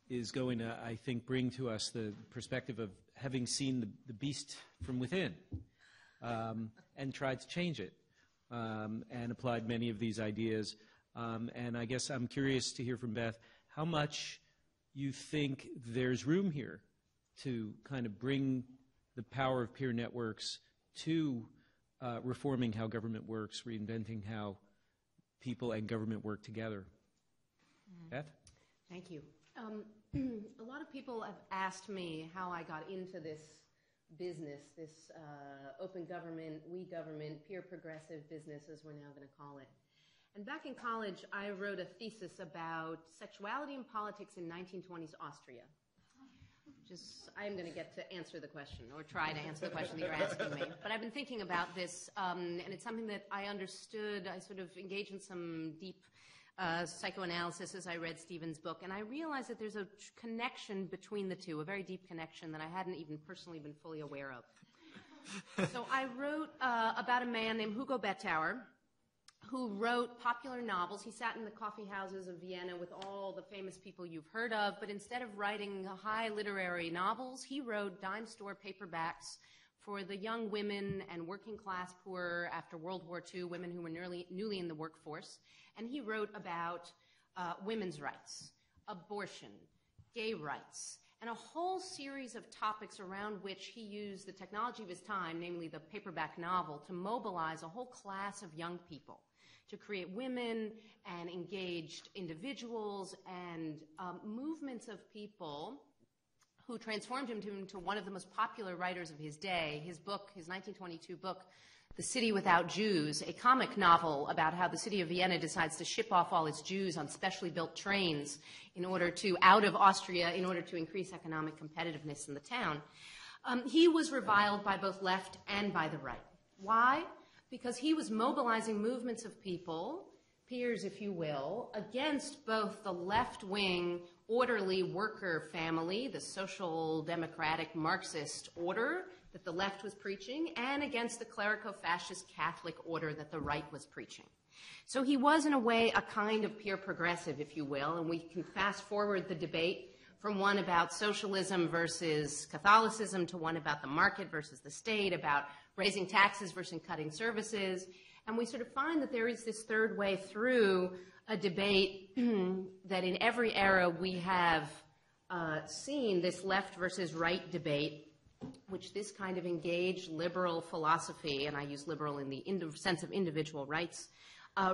is going to, I think, bring to us the perspective of having seen the beast from within and tried to change it and applied many of these ideas. And I guess I'm curious to hear from Beth how much you think there's room here to kind of bring the power of peer networks to reforming how government works, reinventing how people and government work together. Beth? Thank you. A lot of people have asked me how I got into this business, this open government, we government, peer progressive business, as we're now going to call it. And back in college, I wrote a thesis about sexuality and politics in 1920s Austria. I'm going to get to answer the question, or try to answer the question that you're asking me. But I've been thinking about this, and it's something that I understood. I sort of engaged in some deep psychoanalysis as I read Stephen's book, and I realized that there's a connection between the two, a very deep connection that I hadn't even personally been fully aware of. So I wrote about a man named Hugo Bettauer, who wrote popular novels. He sat in the coffee houses of Vienna with all the famous people you've heard of, but instead of writing high literary novels, he wrote dime store paperbacks for the young women and working class poor after World War II, women who were newly in the workforce. And he wrote about women's rights, abortion, gay rights, and a whole series of topics around which he used the technology of his time, namely the paperback novel, to mobilize a whole class of young people, to create women and engaged individuals and movements of people who transformed him into one of the most popular writers of his day. His book, his 1922 book, The City Without Jews, a comic novel about how the city of Vienna decides to ship off all its Jews on specially built trains out of Austria in order to increase economic competitiveness in the town. He was reviled by both left and by the right. Why? Because he was mobilizing movements of people, peers, if you will, against both the left-wing orderly worker family, the social democratic Marxist order that the left was preaching, and against the clerico-fascist Catholic order that the right was preaching. So he was, in a way, a kind of peer progressive, if you will, and we can fast forward the debate from one about socialism versus Catholicism to one about the market versus the state, about raising taxes versus cutting services. And we sort of find that there is this third way through a debate that in every era we have seen this left versus right debate, which this kind of engaged liberal philosophy, and I use liberal in the sense of individual rights,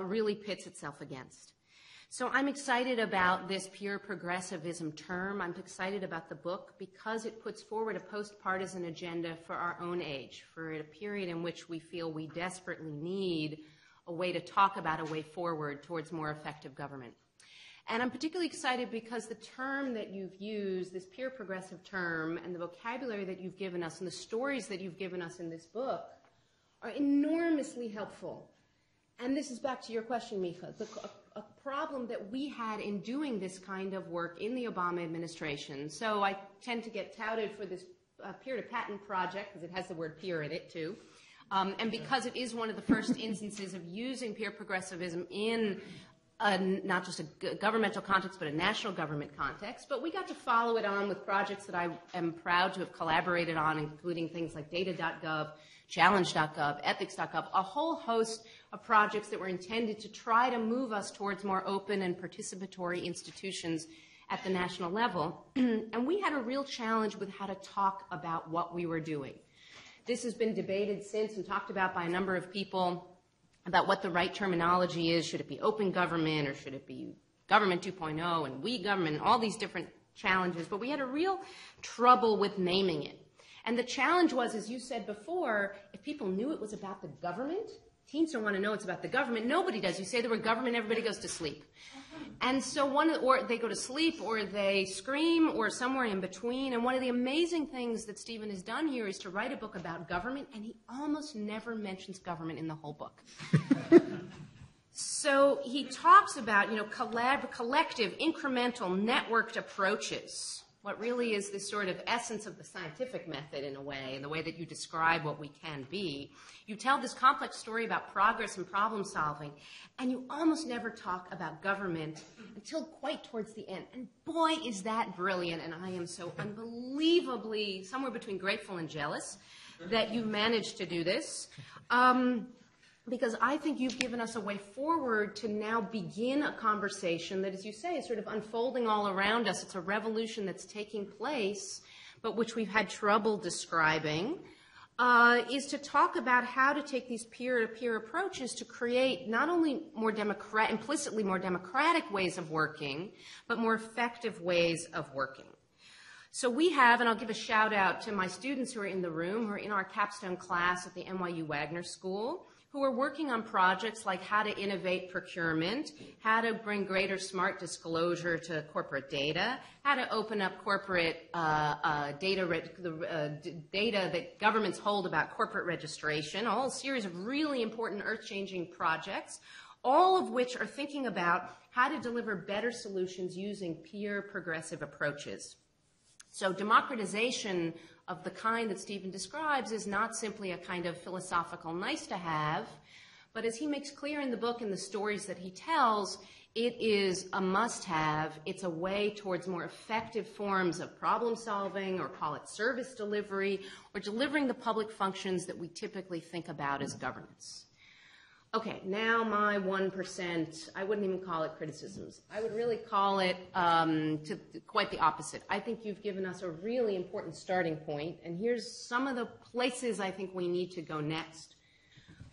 really pits itself against. So I'm excited about this pure progressivism term. I'm excited about the book because it puts forward a post-partisan agenda for our own age, for a period in which we feel we desperately need a way to talk about a way forward towards more effective government. And I'm particularly excited because the term that you've used, this pure progressive term, and the vocabulary that you've given us and the stories that you've given us in this book are enormously helpful. And this is back to your question, Micha. A problem that we had in doing this kind of work in the Obama administration. So I tend to get touted for this peer-to-patent project because it has the word peer in it, too. And because it is one of the first instances of using peer progressivism in not just a governmental context, but a national government context. But we got to follow it on with projects that I am proud to have collaborated on, including things like data.gov, challenge.gov, ethics.gov, a whole host of projects that were intended to try to move us towards more open and participatory institutions at the national level. And we had a real challenge with how to talk about what we were doing. This has been debated since and talked about by a number of people about what the right terminology is. Should it be open government or should it be government 2.0 and we government, all these different challenges. But we had a real trouble with naming it. And the challenge was, as you said before, if people knew it was about the government, teens don't want to know it's about the government. Nobody does. You say the word government, everybody goes to sleep. And so or they go to sleep or they scream or somewhere in between. And one of the amazing things that Stephen has done here is to write a book about government, and he almost never mentions government in the whole book. So he talks about, collective, incremental, networked approaches. What really is this sort of essence of the scientific method in a way, in the way that you describe what we can be. You tell this complex story about progress and problem solving, and you almost never talk about government until quite towards the end. And boy, is that brilliant, and I am so unbelievably somewhere between grateful and jealous that you managed to do this. Because I think you've given us a way forward to now begin a conversation that, as you say, is sort of unfolding all around us. It's a revolution that's taking place, but which we've had trouble describing, is to talk about how to take these peer-to-peer approaches to create not only more implicitly more democratic ways of working, but more effective ways of working. So we have, and I'll give a shout out to my students who are in the room, who are in our capstone class at the NYU Wagner School, who are working on projects like how to innovate procurement, how to bring greater smart disclosure to corporate data, how to open up corporate data that governments hold about corporate registration, a whole series of really important earth-changing projects, all of which are thinking about how to deliver better solutions using peer progressive approaches. So democratization of the kind that Stephen describes is not simply a kind of philosophical nice to have, but as he makes clear in the book and the stories that he tells, it is a must-have. It's a way towards more effective forms of problem solving, or call it service delivery, or delivering the public functions that we typically think about as governance. Okay, now my 1%, I wouldn't even call it criticisms. I would really call it quite the opposite. I think you've given us a really important starting point, and here's some of the places I think we need to go next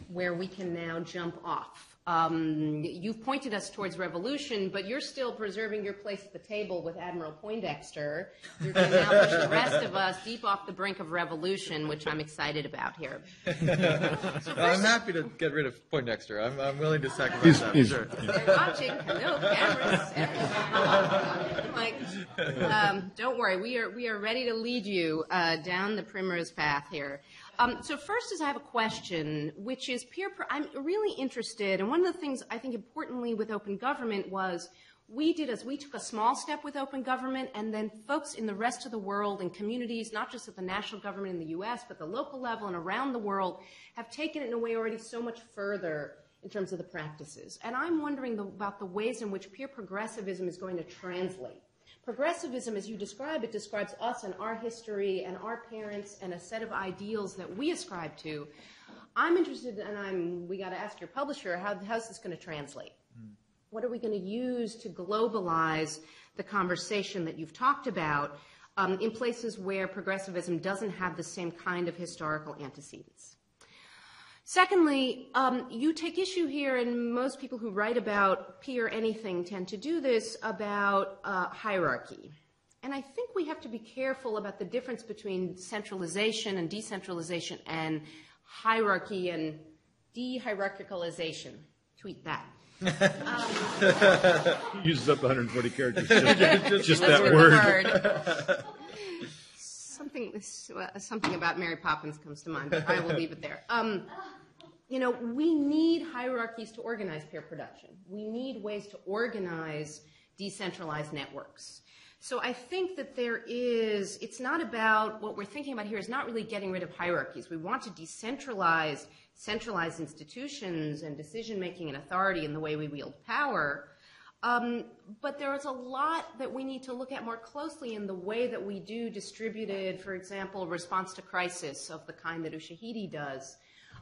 where we can now jump off. You've pointed us towards revolution, but you're still preserving your place at the table with Admiral Poindexter. You're going to now push the rest of us deep off the brink of revolution, which I'm excited about here. I'm happy to get rid of Poindexter. I'm willing to sacrifice that. Sure. They're watching. No cameras. Don't worry. We are ready to lead you down the primrose path here. So first is I have a question, which is I'm really interested, and one of the things I think importantly with open government was we took a small step with open government, and then folks in the rest of the world and communities, not just at the national government in the U.S., but the local level and around the world, have taken it in a way already so much further in terms of the practices. And I'm wondering about the ways in which peer progressivism is going to translate. Progressivism, as you describe it, describes us and our history and our parents and a set of ideals that we ascribe to. I'm interested, and we got to ask your publisher, how's this going to translate? What are we going to use to globalize the conversation that you've talked about in places where progressivism doesn't have the same kind of historical antecedents? Secondly, you take issue here, and most people who write about peer anything tend to do this, about hierarchy. And I think we have to be careful about the difference between centralization and decentralization and hierarchy and de-hierarchicalization. Tweet that. Uses up 140 characters. Just that word. Something about Mary Poppins comes to mind, but I will leave it there. We need hierarchies to organize peer production. We need ways to organize decentralized networks. So I think that it's not about, what we're thinking about here is not really getting rid of hierarchies. We want to decentralize centralized institutions and decision-making and authority in the way we wield power. But there is a lot that we need to look at more closely in the way that we do distributed, for example, response to crisis of the kind that Ushahidi does,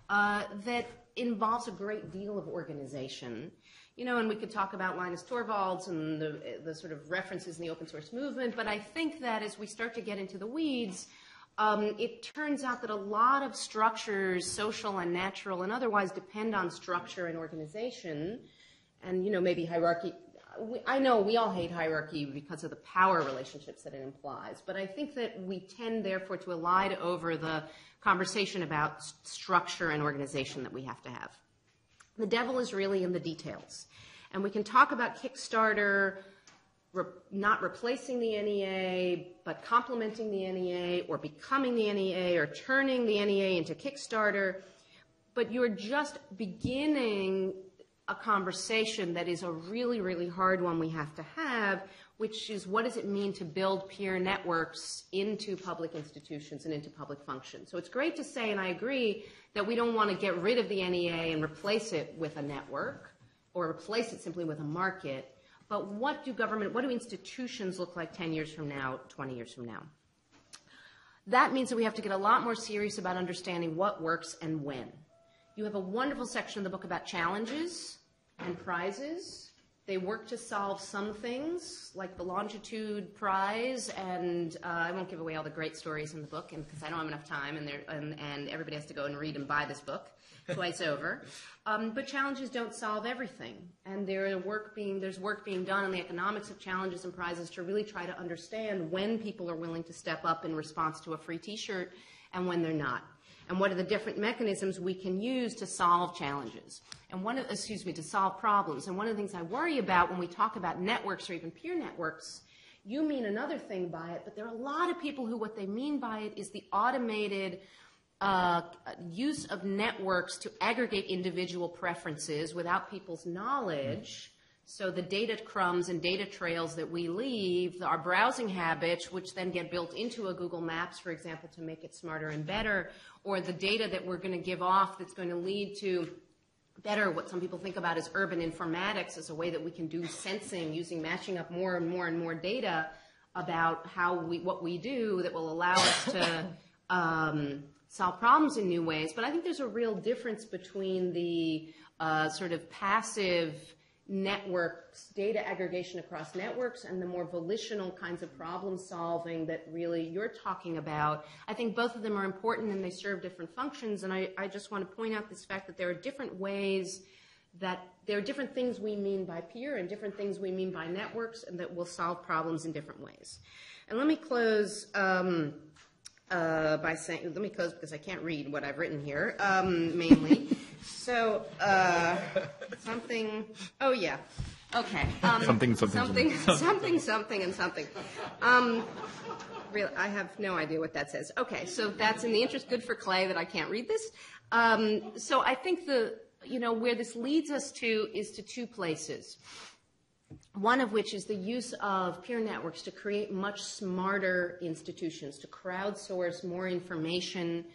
that involves a great deal of organization. And we could talk about Linus Torvalds and the sort of references in the open source movement, but I think that as we start to get into the weeds, it turns out that a lot of structures, social and natural and otherwise, depend on structure and organization, and maybe hierarchy. I know we all hate hierarchy because of the power relationships that it implies, but I think that we tend, therefore, to elide over the conversation about structure and organization that we have to have. The devil is really in the details. And we can talk about Kickstarter not replacing the NEA, but complementing the NEA, or becoming the NEA, or turning the NEA into Kickstarter, but you're just beginning a conversation that is a really, really hard one we have to have, which is what does it mean to build peer networks into public institutions and into public functions. So it's great to say, and I agree, that we don't want to get rid of the NEA and replace it with a network or replace it simply with a market, but what do institutions look like 10 years from now, 20 years from now? That means that we have to get a lot more serious about understanding what works and when. You have a wonderful section in the book about challenges and prizes. They work to solve some things, like the Longitude Prize, and I won't give away all the great stories in the book because I don't have enough time, and everybody has to go and read and buy this book twice over. But challenges don't solve everything, and there's work being done on the economics of challenges and prizes to really try to understand when people are willing to step up in response to a free T-shirt and when they're not. And what are the different mechanisms we can use to solve challenges, and to solve problems. And one of the things I worry about when we talk about networks or even peer networks, you mean another thing by it, but there are a lot of people who what they mean by it is the automated use of networks to aggregate individual preferences without people's knowledge. So the data crumbs and data trails that we leave, our browsing habits, which then get built into a Google Maps, for example, to make it smarter and better, or the data that we're going to give off that's going to lead to better, what some people think about as urban informatics, as a way that we can do sensing, matching up more and more and more data about what we do that will allow us to solve problems in new ways. But I think there's a real difference between the sort of passive networks, data aggregation across networks, and the more volitional kinds of problem solving that really you're talking about. I think both of them are important and they serve different functions, and I just want to point out this fact that there are different ways that there are different things we mean by peer and different things we mean by networks, and that will solve problems in different ways. And let me close by saying, let me close because I can't read what I've written here, mainly. So, something, oh yeah, okay. Something, and something. Really, I have no idea what that says. Okay, so that's in the interest, good for Clay that I can't read this. So I think where this leads us to is to two places. One of which is the use of peer networks to create much smarter institutions, to crowdsource more information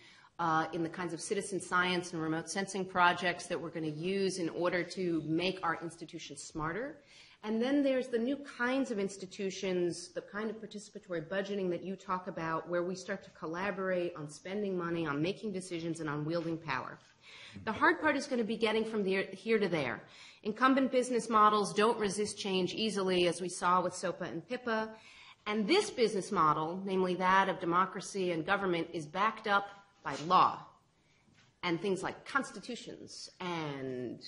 in the kinds of citizen science and remote sensing projects that we're going to use in order to make our institutions smarter. And then there's the new kinds of institutions, the kind of participatory budgeting that you talk about, where we start to collaborate on spending money, on making decisions, and on wielding power. The hard part is going to be getting from here to there. Incumbent business models don't resist change easily, as we saw with SOPA and PIPA. And this business model, namely that of democracy and government, is backed up by law and things like constitutions and,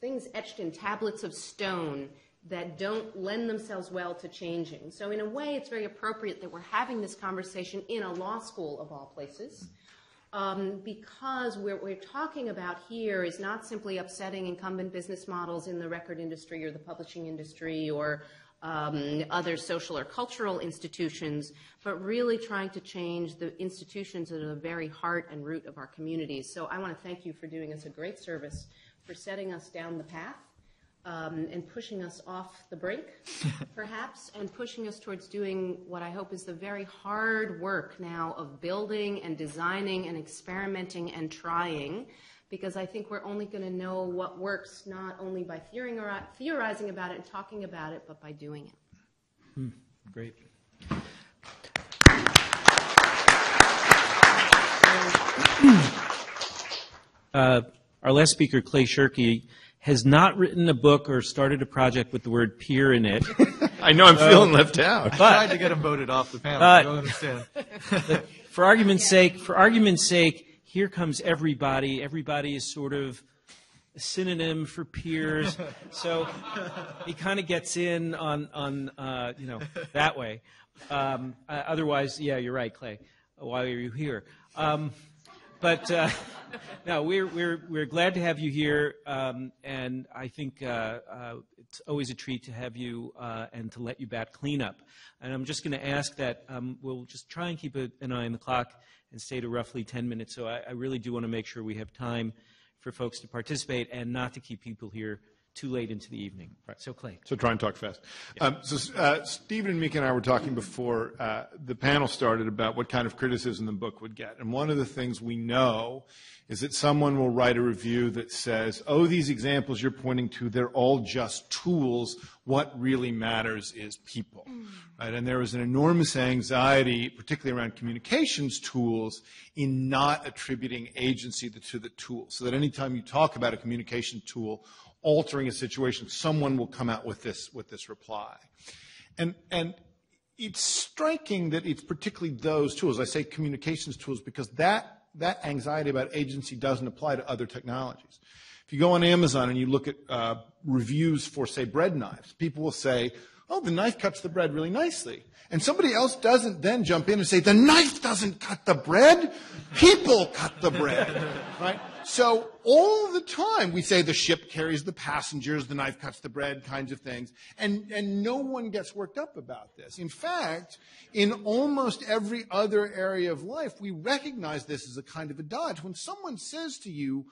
things etched in tablets of stone that don't lend themselves well to changing. So in a way, it's very appropriate that we're having this conversation in a law school of all places. Because what we're talking about here is not simply upsetting incumbent business models in the record industry or the publishing industry or other social or cultural institutions, but really trying to change the institutions that are the very heart and root of our communities. So I want to thank you for doing us a great service, for setting us down the path and pushing us off the brink, perhaps, and pushing us towards doing what I hope is the very hard work now of building and designing and experimenting and trying, because I think we're only going to know what works not only by theorizing about it and talking about it, but by doing it. Great. Our last speaker, Clay Shirky, has not written a book or started a project with the word peer in it. I know I'm feeling left out. I tried to get him voted off the panel. I don't understand. For argument's sake, here comes everybody. Everybody is sort of a synonym for peers. So he kind of gets in on that way. Otherwise, yeah, you're right, Clay. Why are you here? But no, we're glad to have you here, and I think it's always a treat to have you and to let you bat cleanup. And I'm just going to ask that we'll just try and keep an eye on the clock and stay to roughly 10 minutes. So I really do want to make sure we have time for folks to participate and not to keep people here too late into the evening. Right. So, Clay. So try and talk fast. Yeah. Stephen and Mika and I were talking before the panel started about what kind of criticism the book would get. And one of the things we know is that someone will write a review that says, oh, these examples you're pointing to, they're all just tools. What really matters is people. Right? And there is an enormous anxiety, particularly around communications tools, in not attributing agency to the tool. So that anytime you talk about a communication tool altering a situation, someone will come out with this reply. And it's striking that it's particularly those tools. I say communications tools because that anxiety about agency doesn't apply to other technologies. If you go on Amazon and you look at reviews for, say, bread knives, people will say, oh, the knife cuts the bread really nicely. And somebody else doesn't then jump in and say, the knife doesn't cut the bread, people cut the bread, right? So all the time we say the ship carries the passengers, the knife cuts the bread, kinds of things, and no one gets worked up about this. In fact, in almost every other area of life, we recognize this as a kind of a dodge. When someone says to you,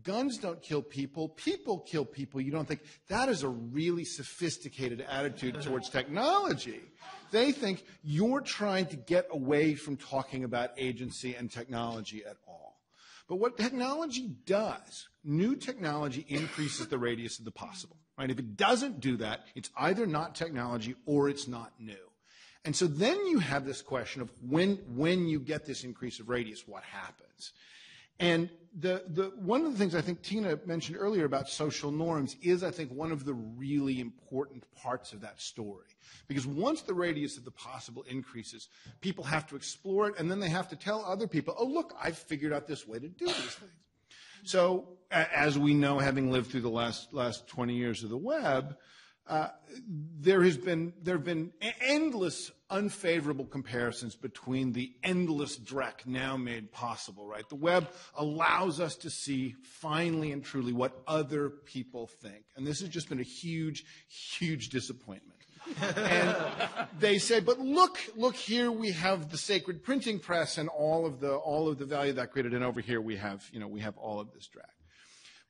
guns don't kill people, people kill people, you don't think that is a really sophisticated attitude towards technology. They think you're trying to get away from talking about agency and technology at all. But what technology does, new technology increases the radius of the possible. Right? If it doesn't do that, it's either not technology or it's not new. And so then you have this question of when you get this increase of radius, what happens? And one of the things I think Tina mentioned earlier about social norms is, I think, one of the really important parts of that story. Because once the radius of the possible increases, people have to explore it, and then they have to tell other people, oh, look, I've figured out this way to do these things. So as we know, having lived through the last 20 years of the web, there have been endless unfavorable comparisons between the endless dreck now made possible, right? The web allows us to see finally and truly what other people think. And this has just been a huge, huge disappointment. And they said, but look here, we have the sacred printing press and all of the value that created, and over here we have all of this drag.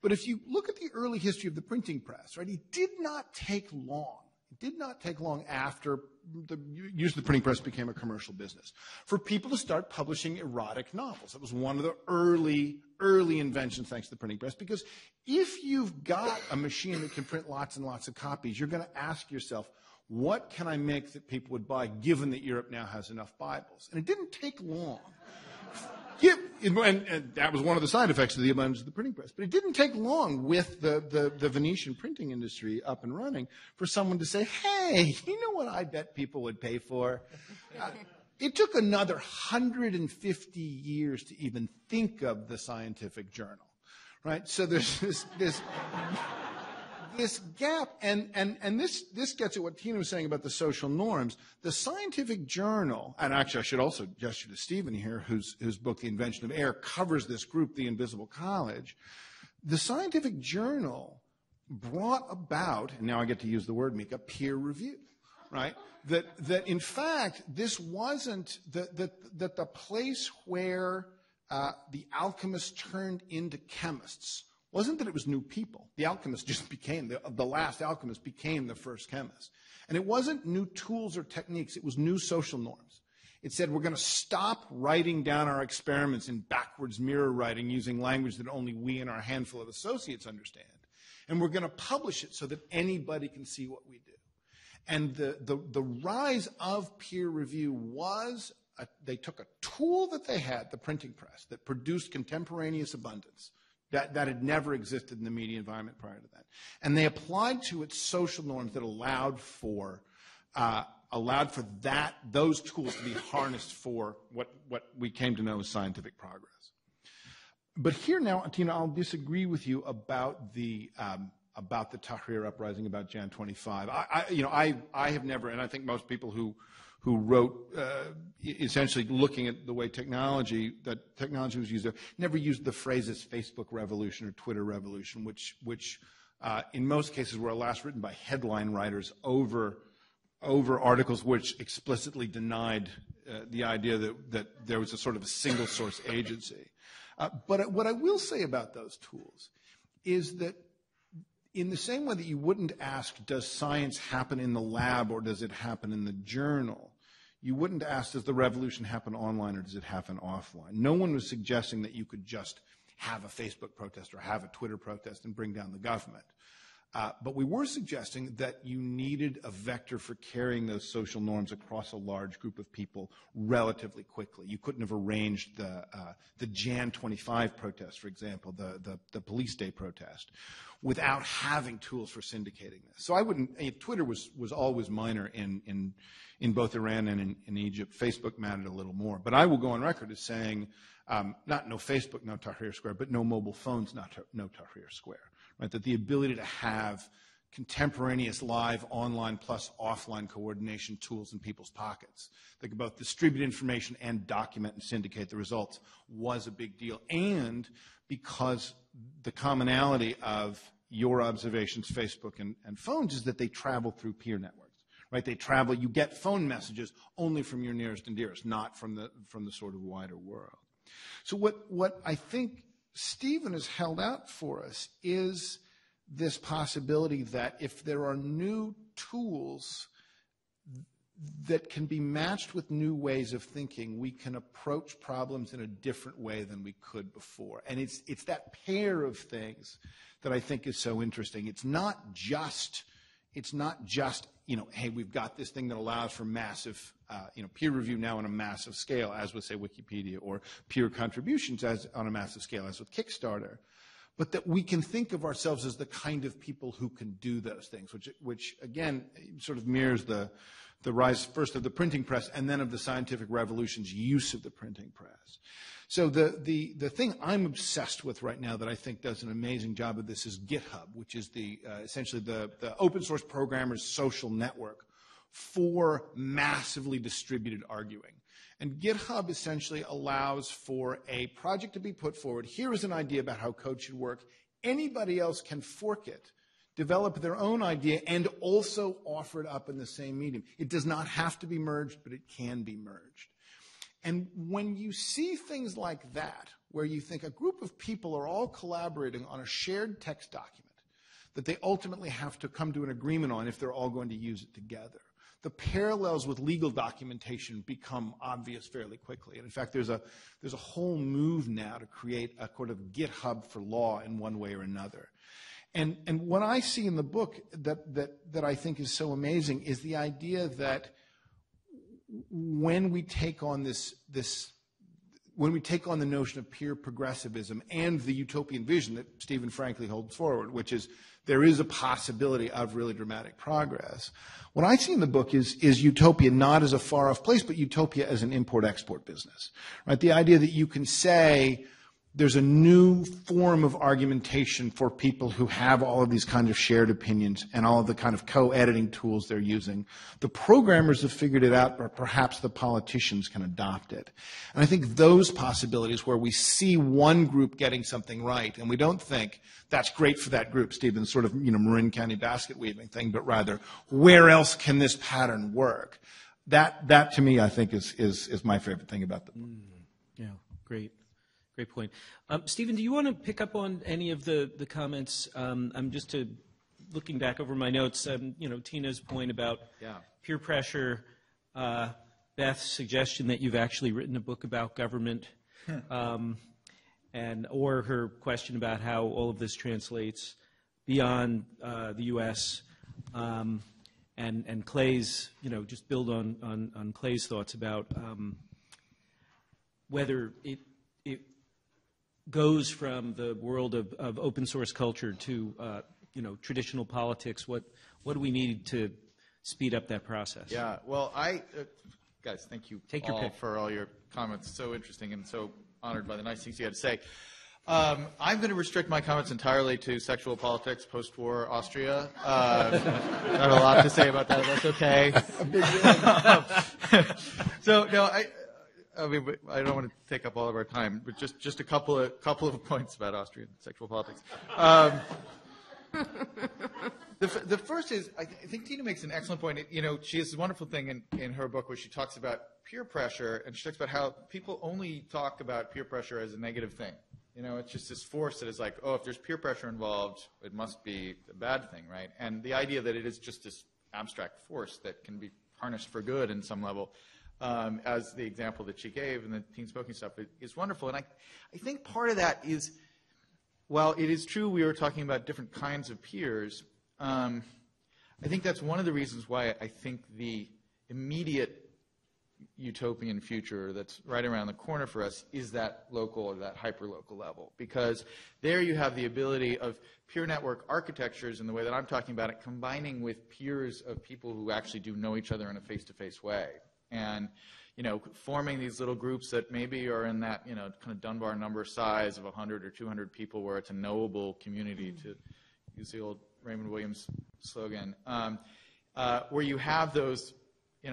But if you look at the early history of the printing press, right, it did not take long. It did not take long after the use of the printing press became a commercial business for people to start publishing erotic novels. That was one of the early inventions thanks to the printing press, because if you've got a machine that can print lots and lots of copies, you're going to ask yourself, what can I make that people would buy, given that Europe now has enough Bibles? And it didn't take long. Yeah, and that was one of the side effects of the abundance of the printing press. But it didn't take long with the Venetian printing industry up and running for someone to say, hey, you know what I bet people would pay for? It took another 150 years to even think of the scientific journal, right? So there's this gap, and this gets at what Tina was saying about the social norms. The scientific journal, and actually I should also gesture to Stephen here, whose book, The Invention of Air, covers this group, The Invisible College. The scientific journal brought about, and now I get to use the word, Mika, peer review, right? That in fact, this wasn't that the place where the alchemists turned into chemists wasn't that it was new people. The alchemist just became, the last alchemist became the first chemist. And it wasn't new tools or techniques, it was new social norms. It said we're going to stop writing down our experiments in backwards mirror writing using language that only we and our handful of associates understand. And we're going to publish it so that anybody can see what we do. And the rise of peer review was, they took a tool that they had, the printing press, that produced contemporaneous abundance, that had never existed in the media environment prior to that. And they applied to it social norms that allowed for those tools to be harnessed for what we came to know as scientific progress. But here now, Tina, I'll disagree with you about the Tahrir uprising, about Jan 25. I have never, and I think most people who wrote essentially looking at the way technology was used there, never used the phrases Facebook revolution or Twitter revolution, which in most cases were last written by headline writers over articles which explicitly denied the idea that there was a sort of a single source agency. But what I will say about those tools is that in the same way that you wouldn't ask, does science happen in the lab or does it happen in the journal? You wouldn't ask, does the revolution happen online or does it happen offline? No one was suggesting that you could just have a Facebook protest or have a Twitter protest and bring down the government. But we were suggesting that you needed a vector for carrying those social norms across a large group of people relatively quickly. You couldn't have arranged the Jan 25 protest, for example, the police day protest, without having tools for syndicating this. So Twitter was always minor in both Iran and in Egypt. Facebook mattered a little more. But I will go on record as saying, not no Facebook, no Tahrir Square, but no mobile phones, no Tahrir Square. Right? That the ability to have contemporaneous live online plus offline coordination tools in people's pockets that could both distribute information and document and syndicate the results was a big deal. And because the commonality of your observations, Facebook and phones, is that they travel through peer networks. Right? They travel, you get phone messages only from your nearest and dearest, not from the sort of wider world. So what I think Stephen has held out for us is this possibility that if there are new tools that can be matched with new ways of thinking, we can approach problems in a different way than we could before. And it's that pair of things that I think is so interesting. It's not just hey, we've got this thing that allows for massive, peer review now on a massive scale, as with, say, Wikipedia, or peer contributions as on a massive scale, as with Kickstarter, but that we can think of ourselves as the kind of people who can do those things, which again, sort of mirrors the the rise first of the printing press and then of the scientific revolution's use of the printing press. So the thing I'm obsessed with right now that I think does an amazing job of this is GitHub, which is essentially the open source programmers' social network for massively distributed arguing. And GitHub essentially allows for a project to be put forward. Here is an idea about how code should work. Anybody else can fork it, develop their own idea, and also offer it up in the same medium. It does not have to be merged, but it can be merged. And when you see things like that, where you think a group of people are all collaborating on a shared text document that they ultimately have to come to an agreement on if they're all going to use it together, the parallels with legal documentation become obvious fairly quickly. And in fact, there's a whole move now to create a sort of GitHub for law in one way or another. And what I see in the book that I think is so amazing is the idea that when we take on when we take on the notion of peer progressivism and the utopian vision that Stephen frankly holds forward, which is there is a possibility of really dramatic progress, what I see in the book is utopia not as a far-off place, but utopia as an import-export business, right? The idea that you can say there's a new form of argumentation for people who have all of these kind of shared opinions and all of the kind of co-editing tools they're using. The programmers have figured it out, but perhaps the politicians can adopt it. And I think those possibilities where we see one group getting something right, and we don't think that's great for that group, Stephen's sort of Marin County basket weaving thing, but rather where else can this pattern work? That to me, I think, is my favorite thing about the book. Yeah, great. Great point. Stephen, do you want to pick up on any of the comments? I'm just looking back over my notes, Tina's point about peer pressure, Beth's suggestion that you've actually written a book about government, or her question about how all of this translates beyond the U.S., and Clay's, just build on Clay's thoughts about whether it goes from the world of open source culture to traditional politics. What do we need to speed up that process? Yeah. Well, guys, thank you all for all your comments. So interesting and so honored by the nice things you had to say. I'm going to restrict my comments entirely to sexual politics, post-war Austria. Not a lot to say about that. That's okay. So no, I mean, I don't want to take up all of our time, but just a couple of points about Austrian sexual politics. The first is, I think Tina makes an excellent point. She has this wonderful thing in her book where she talks about peer pressure, and she talks about how people only talk about peer pressure as a negative thing. It's just this force that is like, oh, if there's peer pressure involved, it must be a bad thing, right? And the idea that it is just this abstract force that can be harnessed for good in some level, as the example that she gave and the teen smoking stuff is wonderful. And I think part of that is, while it is true we were talking about different kinds of peers, I think that's one of the reasons why I think the immediate utopian future that's right around the corner for us is that local or that hyper-local level. Because there you have the ability of peer network architectures in the way that I'm talking about it, combining with peers of people who actually do know each other in a face-to-face way. And, forming these little groups that maybe are in that, kind of Dunbar number size of 100 or 200 people where it's a knowable community, to use the old Raymond Williams slogan, where you have those,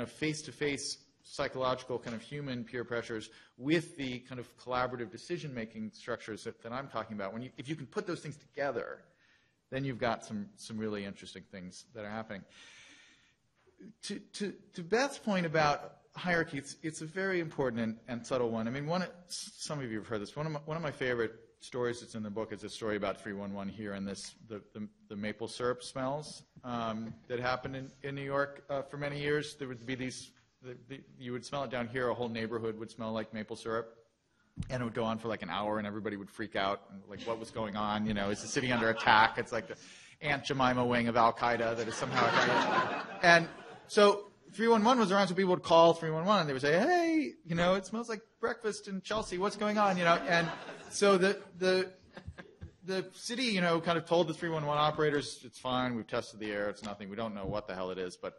face-to-face psychological kind of human peer pressures with the kind of collaborative decision-making structures that I'm talking about. If you can put those things together, then you've got some really interesting things that are happening. To Beth's point about hierarchy, it's a very important and subtle one. I mean, some of you have heard this. One of my favorite stories that's in the book is a story about 311 here and the maple syrup smells that happened in New York for many years. There would be these, you would smell it down here, a whole neighborhood would smell like maple syrup. And it would go on for like an hour, and everybody would freak out, and like, what was going on? Is the city under attack? It's like the Aunt Jemima wing of Al-Qaeda that is somehow attacking. And so 311 was around, so people would call 311, and they would say, hey, it smells like breakfast in Chelsea. What's going on? And so the city, you know, kind of told the 311 operators, it's fine, we've tested the air, it's nothing, we don't know what the hell it is, but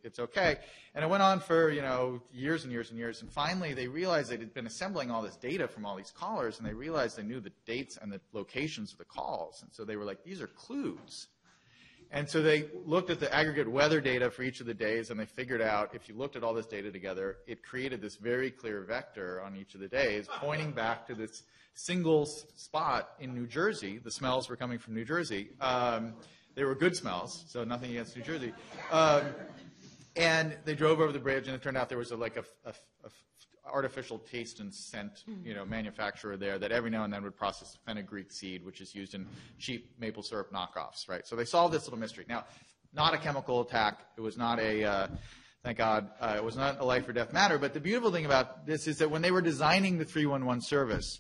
it's okay. And it went on for, you know, years and years and years. And finally, they realized they'd been assembling all this data from all these callers, and they realized they knew the dates and the locations of the calls. And so they were like, these are clues. And so they looked at the aggregate weather data for each of the days, and they figured out if you looked at all this data together, it created this very clear vector on each of the days, pointing back to this single spot in New Jersey. The smells were coming from New Jersey. They were good smells, so nothing against New Jersey. And they drove over the bridge, and it turned out there was a artificial taste and scent, you know, manufacturer there that every now and then would process fenugreek seed, which is used in cheap maple syrup knockoffs, right? So they solved this little mystery. Now, not a chemical attack. It was not a, thank God, it was not a life or death matter. But the beautiful thing about this is that when they were designing the 311 service,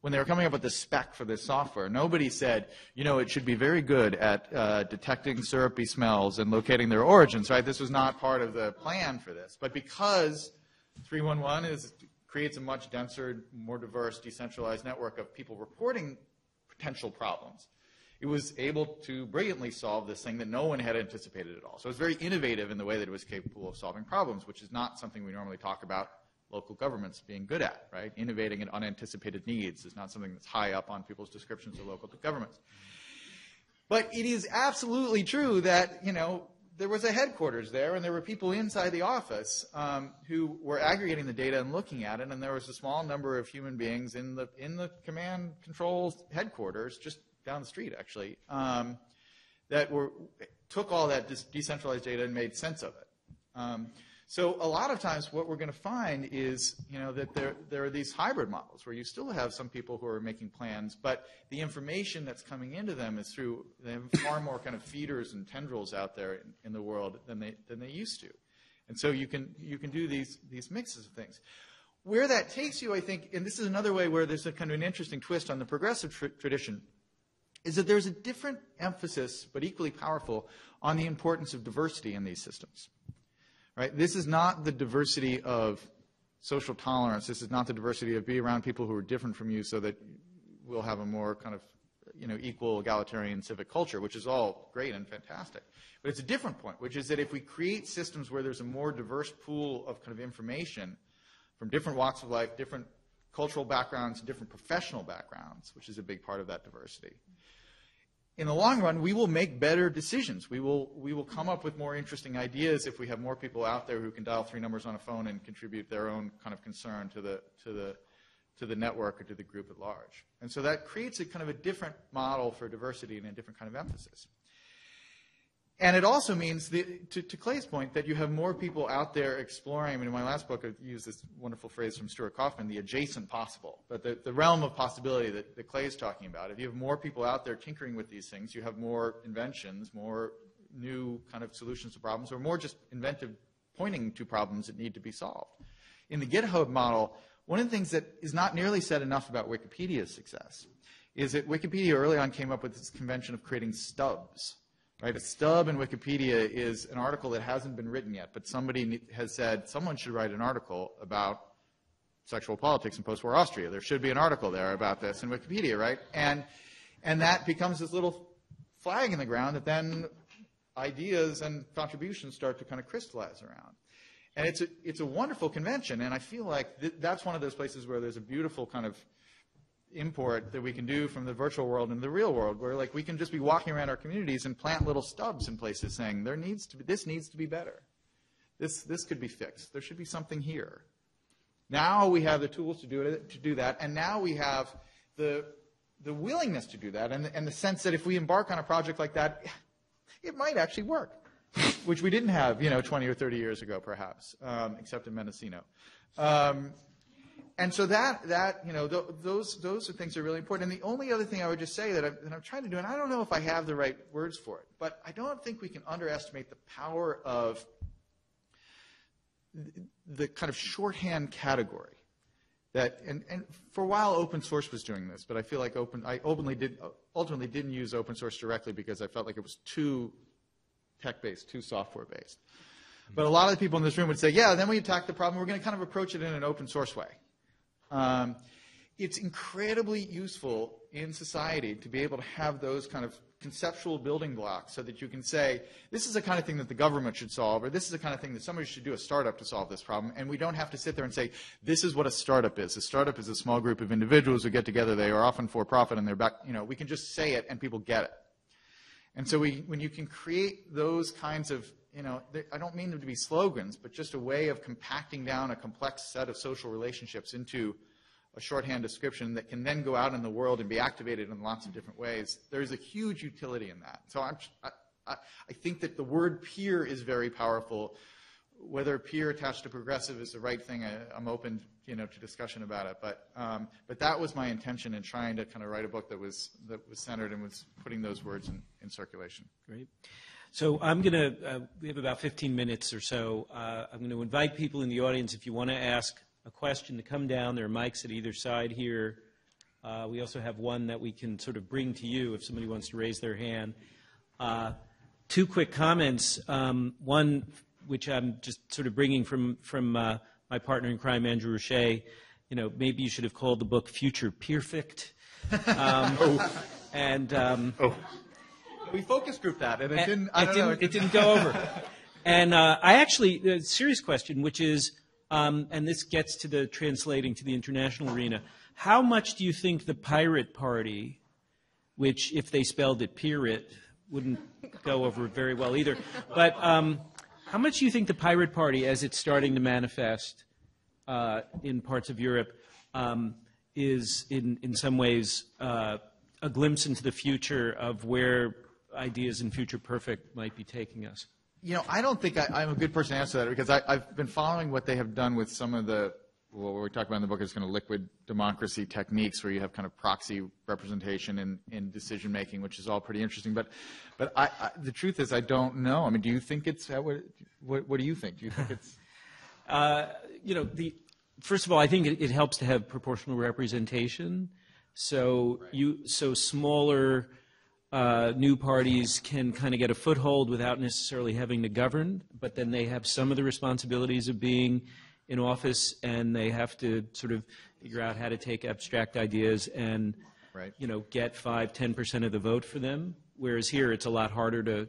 when they were coming up with the spec for this software, nobody said, you know, it should be very good at detecting syrupy smells and locating their origins, right? This was not part of the plan for this. But because 311 creates a much denser, more diverse, decentralized network of people reporting potential problems, it was able to brilliantly solve this thing that no one had anticipated at all. So it was very innovative in the way that it was capable of solving problems, which is not something we normally talk about local governments being good at, right? Innovating in unanticipated needs is not something that's high up on people's descriptions of local governments. But it is absolutely true that, you know, there was a headquarters there, and there were people inside the office who were aggregating the data and looking at it, and there was a small number of human beings in the command control headquarters, just down the street, actually, that took all that decentralized data and made sense of it. So a lot of times what we're going to find is, you know, that there are these hybrid models where you still have some people who are making plans, but the information that's coming into them is through, they have far more kind of feeders and tendrils out there in the world than they used to. And so you can do these mixes of things. Where that takes you, I think, and this is another way where there's a kind of an interesting twist on the progressive tradition, is that there's a different emphasis, but equally powerful, on the importance of diversity in these systems. Right? This is not the diversity of social tolerance. This is not the diversity of be around people who are different from you so that we'll have a more kind of, you know, equal, egalitarian civic culture, which is all great and fantastic. But it's a different point, which is that if we create systems where there's a more diverse pool of kind of information from different walks of life, different cultural backgrounds, different professional backgrounds, which is a big part of that diversity, in the long run, we will make better decisions. We will come up with more interesting ideas if we have more people out there who can dial 3 numbers on a phone and contribute their own kind of concern to the network or to the group at large. And so that creates a kind of a different model for diversity and a different kind of emphasis. And it also means, to Clay's point, that you have more people out there exploring. I mean, in my last book, I used this wonderful phrase from Stuart Kauffman, the adjacent possible, but the realm of possibility that Clay is talking about. If you have more people out there tinkering with these things, you have more inventions, more new kind of solutions to problems, or more just inventive pointing to problems that need to be solved. In the GitHub model, one of the things that is not nearly said enough about Wikipedia's success is that Wikipedia early on came up with this convention of creating stubs. Right, a stub in Wikipedia is an article that hasn't been written yet, but somebody has said someone should write an article about sexual politics in post-war Austria. There should be an article there about this in Wikipedia, right? And that becomes this little flag in the ground that then ideas and contributions start to kind of crystallize around. And it's a wonderful convention, and I feel like that's one of those places where there's a beautiful kind of import that we can do from the virtual world into the real world, where like we can just be walking around our communities and plant little stubs in places saying this needs to be better. This could be fixed. There should be something here. Now we have the tools to do that, and now we have the willingness to do that, and the sense that if we embark on a project like that, it might actually work, which we didn't have, 20 or 30 years ago, perhaps, except in Mendocino. And so those are things that are really important. And the only other thing I would just say that I'm trying to do, and I don't know if I have the right words for it, but I don't think we can underestimate the power of the kind of shorthand category. That and for a while open source was doing this, but I feel like I ultimately didn't use open source directly because I felt like it was too tech-based, too software-based. But a lot of the people in this room would say, yeah, then we attack the problem, we're going to kind of approach it in an open source way. it's incredibly useful in society to be able to have those kind of conceptual building blocks so that you can say, this is the kind of thing that the government should solve, or this is the kind of thing that somebody should do a startup to solve this problem. And we don't have to sit there and say, this is what a startup is. A startup is a small group of individuals who get together. They are often for profit, and they're back, we can just say it and people get it. And so when you can create those kinds of, I don't mean them to be slogans, but just a way of compacting down a complex set of social relationships into a shorthand description that can then go out in the world and be activated in lots of different ways. There's a huge utility in that. So I think that the word peer is very powerful. Whether peer attached to progressive is the right thing, I'm open, to discussion about it. But that was my intention in trying to kind of write a book that was centered and was putting those words in circulation. Great. So we have about 15 minutes or so. I'm going to invite people in the audience, if you want to ask a question, to come down. There are mics at either side here. We also have one that we can sort of bring to you if somebody wants to raise their hand. Two quick comments. One, which I'm just sort of bringing from my partner in crime, Andrew Roche. Maybe you should have called the book Future Perfect. We focus grouped that, and it didn't go over. And I actually, a serious question, which is, and this gets to the translating to the international arena, how much do you think the Pirate Party, which if they spelled it Pirate, wouldn't go over very well either, but how much do you think the Pirate Party, as it's starting to manifest in parts of Europe, is in some ways a glimpse into the future of where ideas in Future Perfect might be taking us? I don't think I'm a good person to answer that, because I've been following what they have done with some of what we talk about in the book is kind of liquid democracy techniques, where you have kind of proxy representation in decision making, which is all pretty interesting. But the truth is, I don't know. I mean, do you think it's what do you think? Do you think it's first of all, I think it helps to have proportional representation. So smaller new parties can kind of get a foothold without necessarily having to govern, but then they have some of the responsibilities of being in office, and they have to sort of figure out how to take abstract ideas and get 5-10% of the vote for them. Whereas here, it's a lot harder to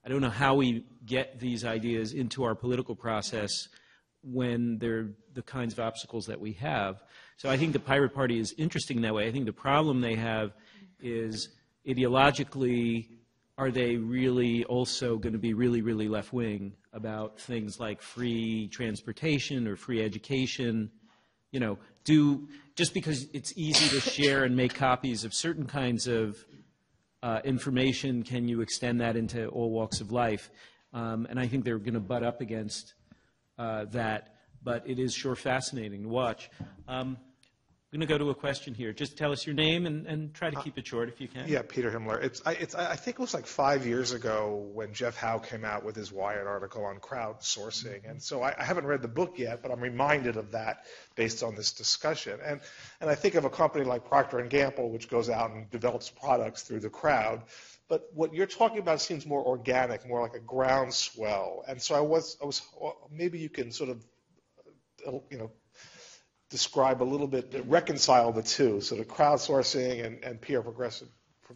I don't know how we get these ideas into our political process when they're the kinds of obstacles that we have. So I think the Pirate Party is interesting in that way. I think the problem they have is ideologically, are they really also going to be really, really left-wing about things like free transportation or free education? Just because it's easy to share and make copies of certain kinds of information, can you extend that into all walks of life? And I think they're going to butt up against that, but it is sure fascinating to watch. I'm going to go to a question here. Just tell us your name and try to keep it short if you can. Yeah, Peter Himmler. I think it was like 5 years ago when Jeff Howe came out with his Wired article on crowdsourcing. And so I haven't read the book yet, but I'm reminded of that based on this discussion. And I think of a company like Procter & Gamble, which goes out and develops products through the crowd. But what you're talking about seems more organic, more like a groundswell. And so I was maybe you can sort of, describe a little bit, reconcile the two, sort of crowdsourcing and peer progressive.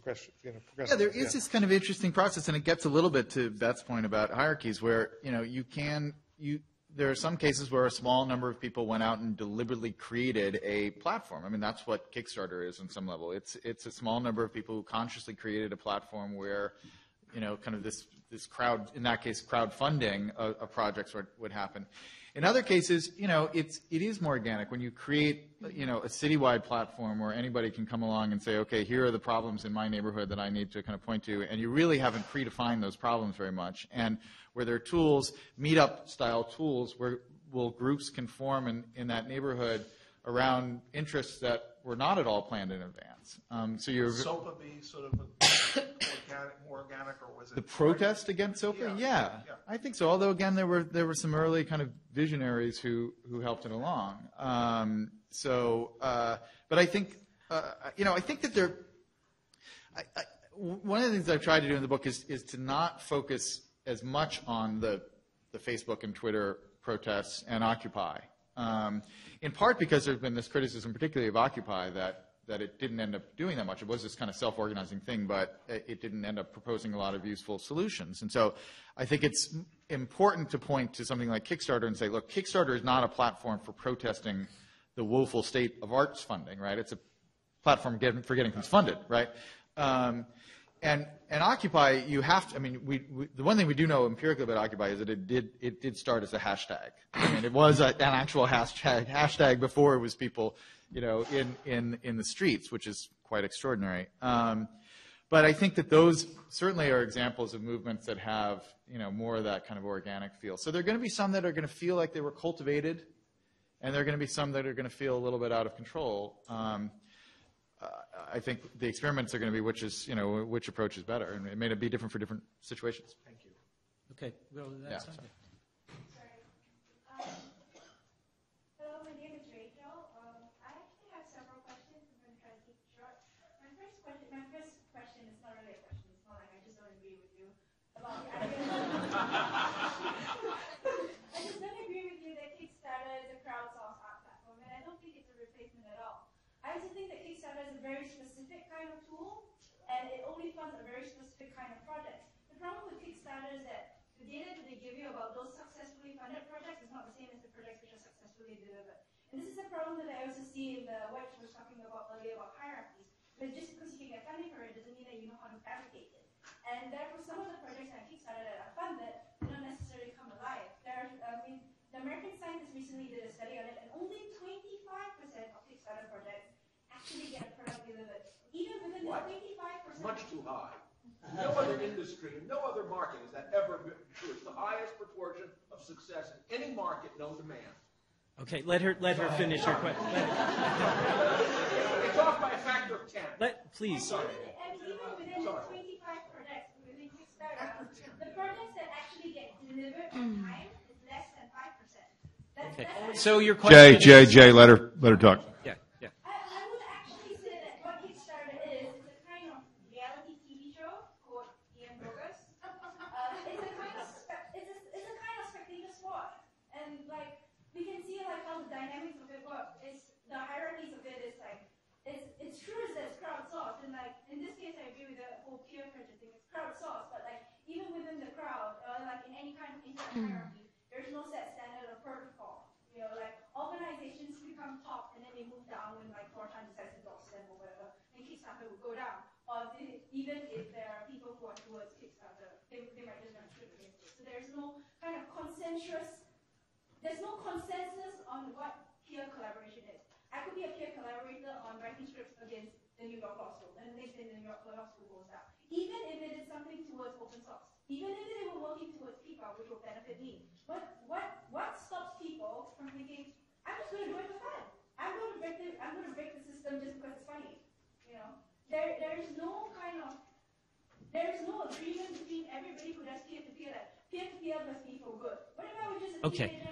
Yeah, there is this kind of interesting process, and it gets a little bit to Beth's point about hierarchies, where there are some cases where a small number of people went out and deliberately created a platform. I mean, that's what Kickstarter is on some level. It's a small number of people who consciously created a platform where, kind of this crowd, in that case, crowdfunding of projects would happen. In other cases, it is more organic. When you create, a citywide platform where anybody can come along and say, okay, here are the problems in my neighborhood that I need to kind of point to, and you really haven't predefined those problems very much. And where there are tools, meetup-style tools, where groups can form in that neighborhood around interests that were not at all planned in advance. SOPA be sort of more organic, or was it the protest against SOPA? Yeah, I think so. Although again, there were some early kind of visionaries who helped it along. But I think I think that one of the things I've tried to do in the book is to not focus as much on the Facebook and Twitter protests and Occupy. in part because there's been this criticism, particularly of Occupy, that it didn't end up doing that much. It was this kind of self-organizing thing, but it didn't end up proposing a lot of useful solutions. And so I think it's important to point to something like Kickstarter and say, look, Kickstarter is not a platform for protesting the woeful state of arts funding, right? It's a platform for getting things funded, right? And Occupy, you have to, I mean, the one thing we do know empirically about Occupy is that it did start as a hashtag. I mean, it was an actual hashtag before it was people, in the streets, which is quite extraordinary. But I think that those certainly are examples of movements that have, more of that kind of organic feel. So there are going to be some that are going to feel like they were cultivated, and there are going to be some that are going to feel a little bit out of control. I think the experiments are going to be which approach is better, and it may be different for different situations. Thank you. Okay, well, that's Yeah. Hello, my name is Rachel. I actually have several questions. I'm going to try to keep it short. My first question is not really a question. It's more like I just don't agree with you about the idea. I just don't agree with you that Kickstarter is a crowdsourced art platform, and I don't think it's a replacement at all. I also think that Kickstarter is a very specific kind of tool, and it only funds a very specific kind of project. The problem with Kickstarter is that the data that they give you about those successfully funded projects is not the same as the projects which are successfully delivered. And this is a problem that I also see in what you were talking about earlier about hierarchies. Because just because you can get funding for it doesn't mean that you know how to fabricate it. And therefore, some of the projects on Kickstarter that are funded do not necessarily come alive. The American scientists recently did a study on it, and only 25% of Kickstarter projects actually get a product delivered. Even within the 25%. Much too high. No other industry, no other market has that ever been true. It's the highest proportion of success in any market known to man. Okay, let her finish her question. It's off by a factor of 10. Please. And even within the 25 projects within Kickstarter, the projects that actually get delivered on time is less than 5%. Okay. So your question Jay, let her talk. Yeah. I would actually say that what Kickstarter is a kind of reality TV show called Ian Bogus. It's a kind of spectator sport, and we can see how the dynamics of it work. The hierarchies of it is it's true that it's crowdsourced, and in this case I agree with the whole peer pressure thing. It's crowdsourced, but even within the crowd, in any kind of internet hierarchy, there's no set standard or protocol. Organizations become top and then they move down when Fortran decides to dox them or whatever, and Kickstarter will go down. Or even if there are people who are towards Kickstarter, they might just run straight against it. So there's no kind of consensus on what peer collaboration is. I could be a peer collaborator on writing scripts against the New York Law School, and the next day the New York Law School goes down. Even if it is something towards open source, even if they were working towards people, which will benefit me. But what stops people from thinking, I'm just going to do it for fun. I'm going to break the system just because it's funny. There's no agreement between everybody who does peer-to-peer that peer-to-peer must be for good. What if I was just a teenager,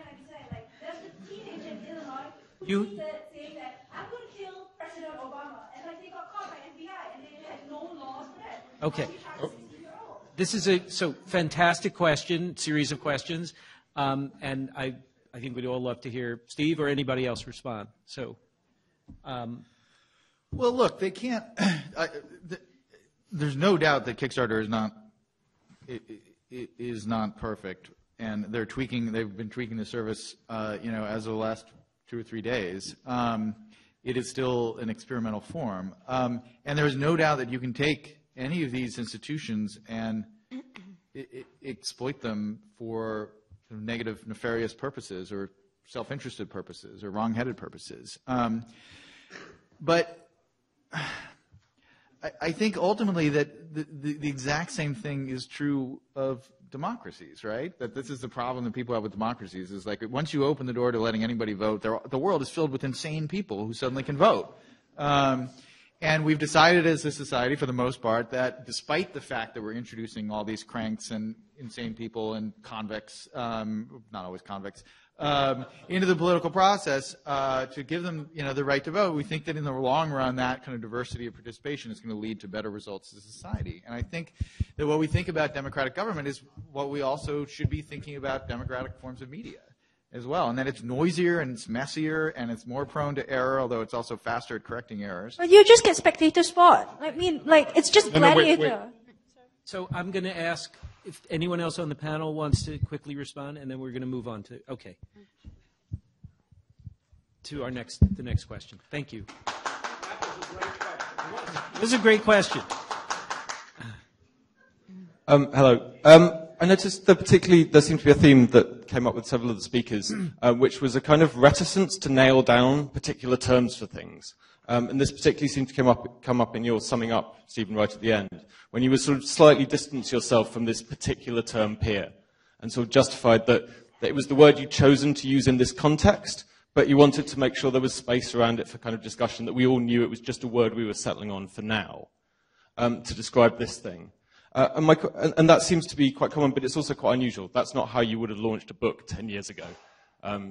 like you said, there's a teenager in Illinois who saying that I'm going to kill President Obama, and they got caught by FBI, and they had no laws for that. Okay. This is a fantastic series of questions, and I think we'd all love to hear Steve or anybody else respond. So, well, look, they can't. There's no doubt that Kickstarter is not perfect, and they've been tweaking the service, as of the last 2 or 3 days. It is still an experimental form, and there is no doubt that you can take any of these institutions and exploit them for negative, nefarious purposes or self-interested purposes or wrong-headed purposes. But I think ultimately that the exact same thing is true of democracies, right? That this is the problem that people have with democracies is once you open the door to letting anybody vote, the world is filled with insane people who suddenly can vote. And we've decided as a society, for the most part, that despite the fact that we're introducing all these cranks and insane people and convicts, not always convicts, into the political process to give them, the right to vote, we think that in the long run, that kind of diversity of participation is going to lead to better results as a society. And I think that what we think about democratic government is what we also should be thinking about democratic forms of media. as well. And then it's noisier and it's messier and it's more prone to error, although it's also faster at correcting errors. But you just get spectator spot. I mean, like, it's just gladiator. So I'm going to ask if anyone else on the panel wants to quickly respond, and then we're going to move on to, okay, to the next question. Thank you. This is a great question. Hello. I noticed that particularly there seemed to be a theme that came up with several of the speakers, which was a kind of reticence to nail down particular terms for things. And this particularly seemed to come up in your summing up, Stephen, right at the end, when you were sort of slightly distance yourself from this particular term peer, and sort of justified that it was the word you'd chosen to use in this context, but you wanted to make sure there was space around it for kind of discussion, that we all knew it was just a word we were settling on for now, to describe this thing. And that seems to be quite common, but it's also quite unusual. That's not how you would have launched a book 10 years ago.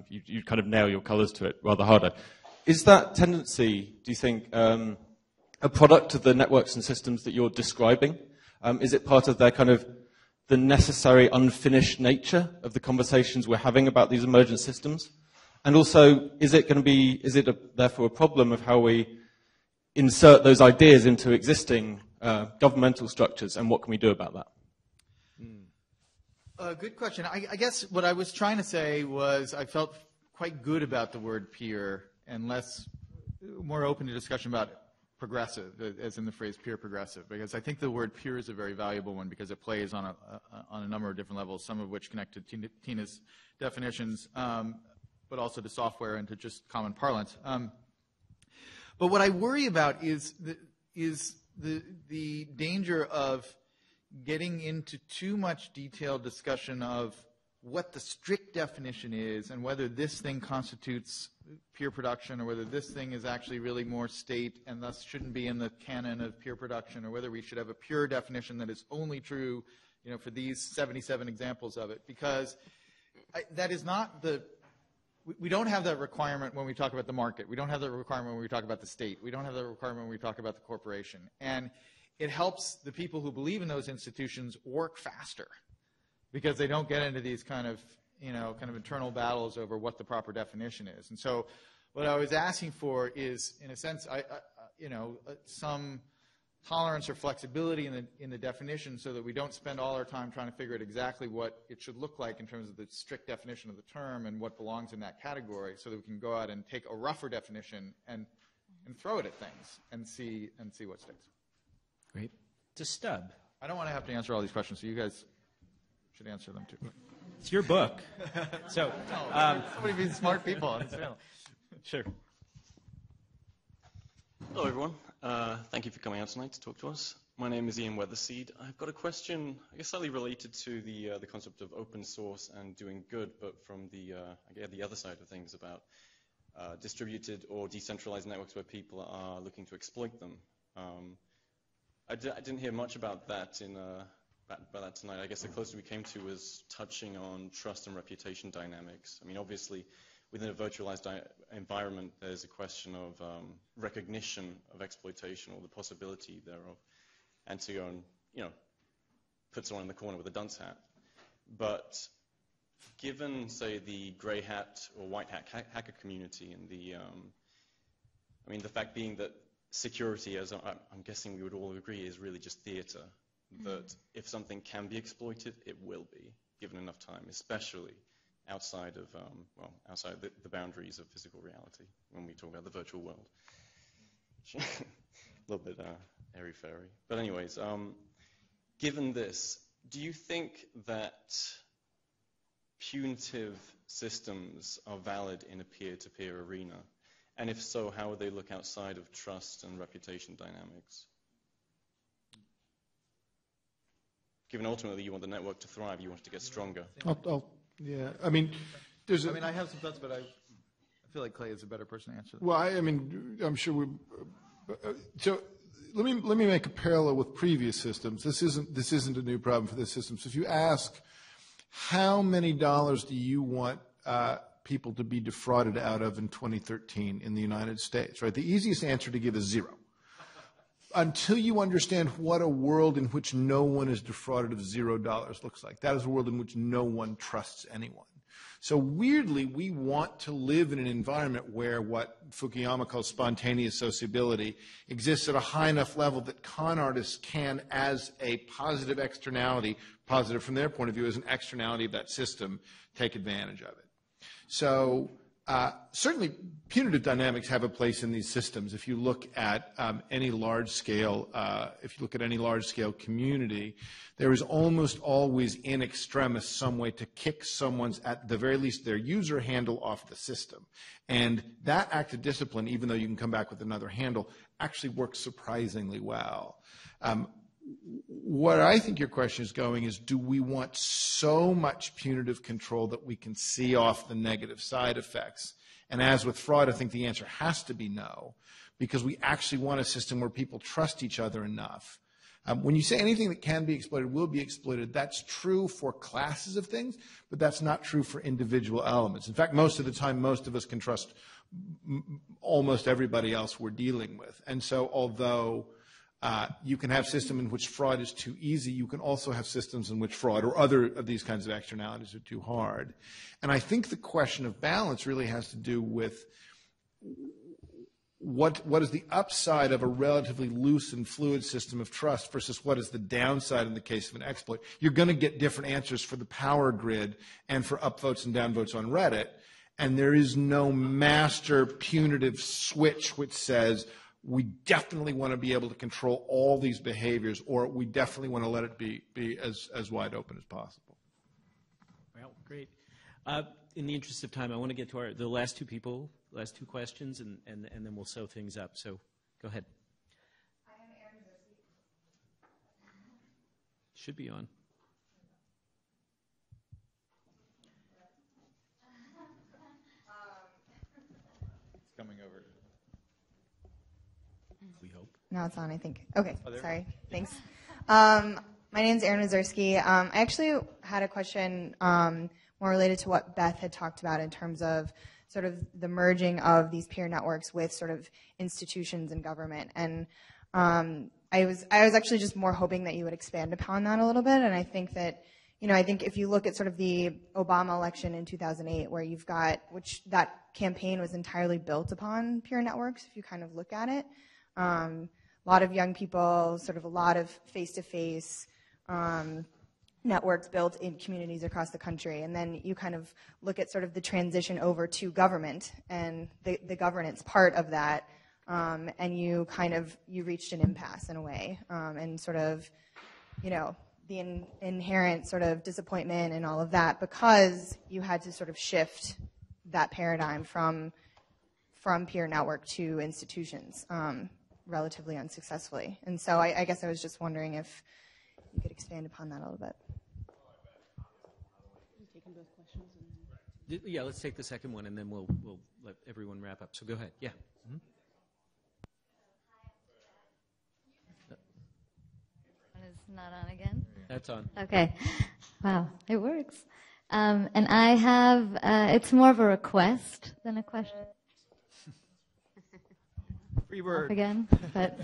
You kind of nail your colours to it rather harder. Is that tendency, do you think, a product of the networks and systems that you're describing? Is it part of their kind of the necessary unfinished nature of the conversations we're having about these emergent systems? And also, is it therefore a problem of how we insert those ideas into existing governmental structures, and what can we do about that? Good question. I guess what I was trying to say was I felt quite good about the word peer and more open to discussion about progressive, as in the phrase peer progressive, because I think the word peer is a very valuable one because it plays on a number of different levels, some of which connect to Tina's definitions, but also to software and to just common parlance. But what I worry about is the danger of getting into too much detailed discussion of what the strict definition is and whether this thing constitutes peer production or whether this thing is actually really more state and thus shouldn't be in the canon of peer production, or whether we should have a pure definition that is only true, for these 77 examples of it, because that is not we don't have that requirement when we talk about the market. We don't have that requirement when we talk about the state. We don't have that requirement when we talk about the corporation. And it helps the people who believe in those institutions work faster because they don't get into these kind of internal battles over what the proper definition is. And so what I was asking for is, in a sense, some tolerance or flexibility in the definition so that we don't spend all our time trying to figure out exactly what it should look like in terms of the strict definition of the term and what belongs in that category, so that we can go out and take a rougher definition and throw it at things and see what sticks. Great. To Stub. I don't want to have to answer all these questions, so you guys should answer them too. It's your book. So, somebody be smart people on this panel. Sure. Hello, everyone. Thank you for coming out tonight to talk to us. My name is Ian Weatherseed. I've got a question, I guess, slightly related to the concept of open source and doing good, but from the other side of things about distributed or decentralized networks where people are looking to exploit them. I didn't hear much about that about that tonight. I guess the closest we came to was touching on trust and reputation dynamics. I mean, obviously, within a virtualized environment, there's a question of recognition of exploitation or the possibility thereof, and to go and, put someone in the corner with a dunce hat. But given, say, the gray hat or white hat hacker community and the fact being that security, as I'm guessing we would all agree, is really just theater, that if something can be exploited, it will be, given enough time, especially outside of the boundaries of physical reality when we talk about the virtual world. A little bit airy-fairy. But anyways, given this, do you think that punitive systems are valid in a peer-to-peer arena? And if so, how would they look outside of trust and reputation dynamics? Given ultimately you want the network to thrive, you want it to get stronger. Yeah, I mean, I have some thoughts, but I feel like Clay is a better person to answer that. Well, I'm sure so let me make a parallel with previous systems. This isn't a new problem for this system. So if you ask, how many dollars do you want people to be defrauded out of in 2013 in the United States, right? The easiest answer to give is zero. Until you understand what a world in which no one is defrauded of $0 looks like. That is a world in which no one trusts anyone. So weirdly, we want to live in an environment where what Fukuyama calls spontaneous sociability exists at a high enough level that con artists can, as a positive externality, positive from their point of view as an externality of that system, take advantage of it. So certainly punitive dynamics have a place in these systems. If you look at any large-scale community, there is almost always in extremis some way to kick someone's, at the very least, their user handle off the system. And that act of discipline, even though you can come back with another handle, actually works surprisingly well. What I think your question is going is, do we want so much punitive control that we can see off the negative side effects? And as with fraud, I think the answer has to be no, because we actually want a system where people trust each other enough. When you say anything that can be exploited will be exploited, that's true for classes of things, but that's not true for individual elements. In fact, most of the time, most of us can trust almost everybody else we're dealing with. And so although you can have systems in which fraud is too easy, you can also have systems in which fraud or other of these kinds of externalities are too hard. And I think the question of balance really has to do with what is the upside of a relatively loose and fluid system of trust versus what is the downside in the case of an exploit. You're going to get different answers for the power grid and for upvotes and downvotes on Reddit, and there is no master punitive switch which says we definitely want to be able to control all these behaviors, or we definitely want to let it be as wide open as possible. Well, great. In the interest of time, I want to get to the last two people, last two questions, and then we'll sew things up. So go ahead. I am Aaron Zersky. Should be on. It's coming over. We hope. Now it's on, I think. Okay, sorry. Thanks. My name's Erin Wazerski. I actually had a question more related to what Beth had talked about in terms of sort of the merging of these peer networks with sort of institutions and government. And I was actually just more hoping that you would expand upon that a little bit. And I think that, I think if you look at sort of the Obama election in 2008, where you've got, which that campaign was entirely built upon peer networks, if you kind of look at it. A lot of young people, sort of a lot of face-to-face networks built in communities across the country. And then you kind of look at sort of the transition over to government and the governance part of that, and you reached an impasse in a way, and sort of, the inherent sort of disappointment and all of that, because you had to sort of shift that paradigm from peer network to institutions relatively unsuccessfully. And so I guess I was just wondering if you could expand upon that a little bit. Yeah, let's take the second one, and then we'll let everyone wrap up. So go ahead. Yeah. Mm-hmm. It's not on again? That's on. Okay. Wow, it works. And I have, it's more of a request than a question. Free word. Off again, but...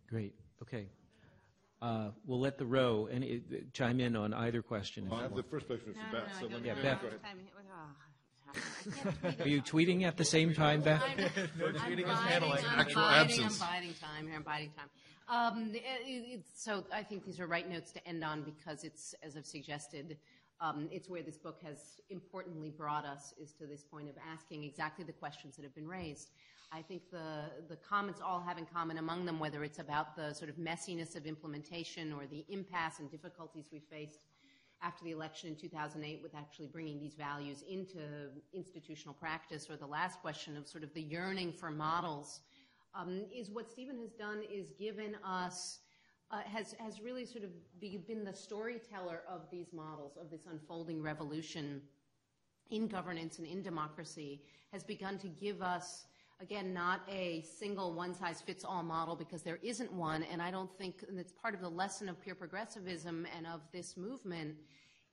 Great. Okay. We'll let the row chime in on either question. Well, I have the first question for Beth. So let me Beth. go ahead. Are you tweeting at the same time, Beth? No tweeting is handling actual absence. I'm biding time. So I think these are right notes to end on because it's, as I've suggested, it's where this book has importantly brought us is to this point of asking exactly the questions that have been raised. I think the comments all have in common among them, whether it's about the sort of messiness of implementation or the impasse and difficulties we faced after the election in 2008 with actually bringing these values into institutional practice, or the last question of sort of the yearning for models, is what Stephen has done is given us, has really sort of been the storyteller of these models, of this unfolding revolution in governance and in democracy, has begun to give us, again, not a single one-size-fits-all model because there isn't one, and I don't think, and it's part of the lesson of pure progressivism and of this movement,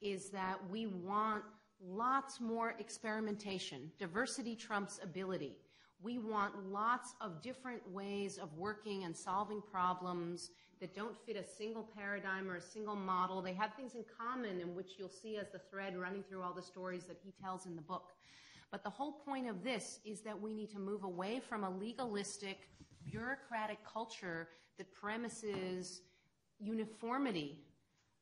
is that we want lots more experimentation. Diversity trumps ability. We want lots of different ways of working and solving problems that don't fit a single paradigm or a single model. They have things in common in which you'll see as the thread running through all the stories that he tells in the book. But the whole point of this is that we need to move away from a legalistic, bureaucratic culture that premises uniformity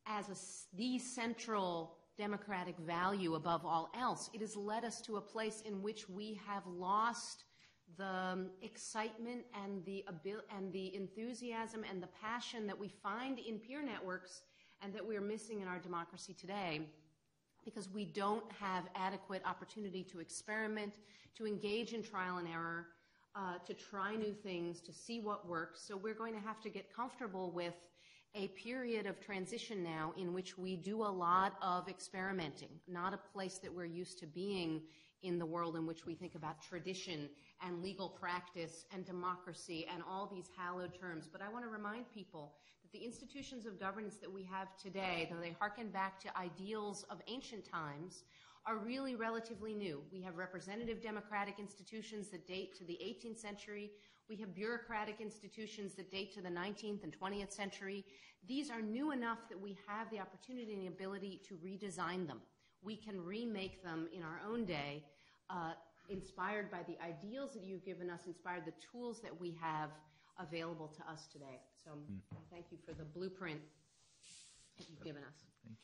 as the central democratic value above all else. It has led us to a place in which we have lost the excitement and the enthusiasm and the passion that we find in peer networks and that we're missing in our democracy today, because we don't have adequate opportunity to experiment, to engage in trial and error, to try new things, to see what works. So we're going to have to get comfortable with a period of transition now in which we do a lot of experimenting, not a place that we're used to being in the world in which we think about tradition and legal practice and democracy and all these hallowed terms. But I want to remind people that the institutions of governance that we have today, though they harken back to ideals of ancient times, are really relatively new. We have representative democratic institutions that date to the 18th century. We have bureaucratic institutions that date to the 19th and 20th century. These are new enough that we have the opportunity and the ability to redesign them. We can remake them in our own day, inspired by the ideals that you've given us, inspired the tools that we have available to us today. So thank you for the blueprint that you've given us. Thank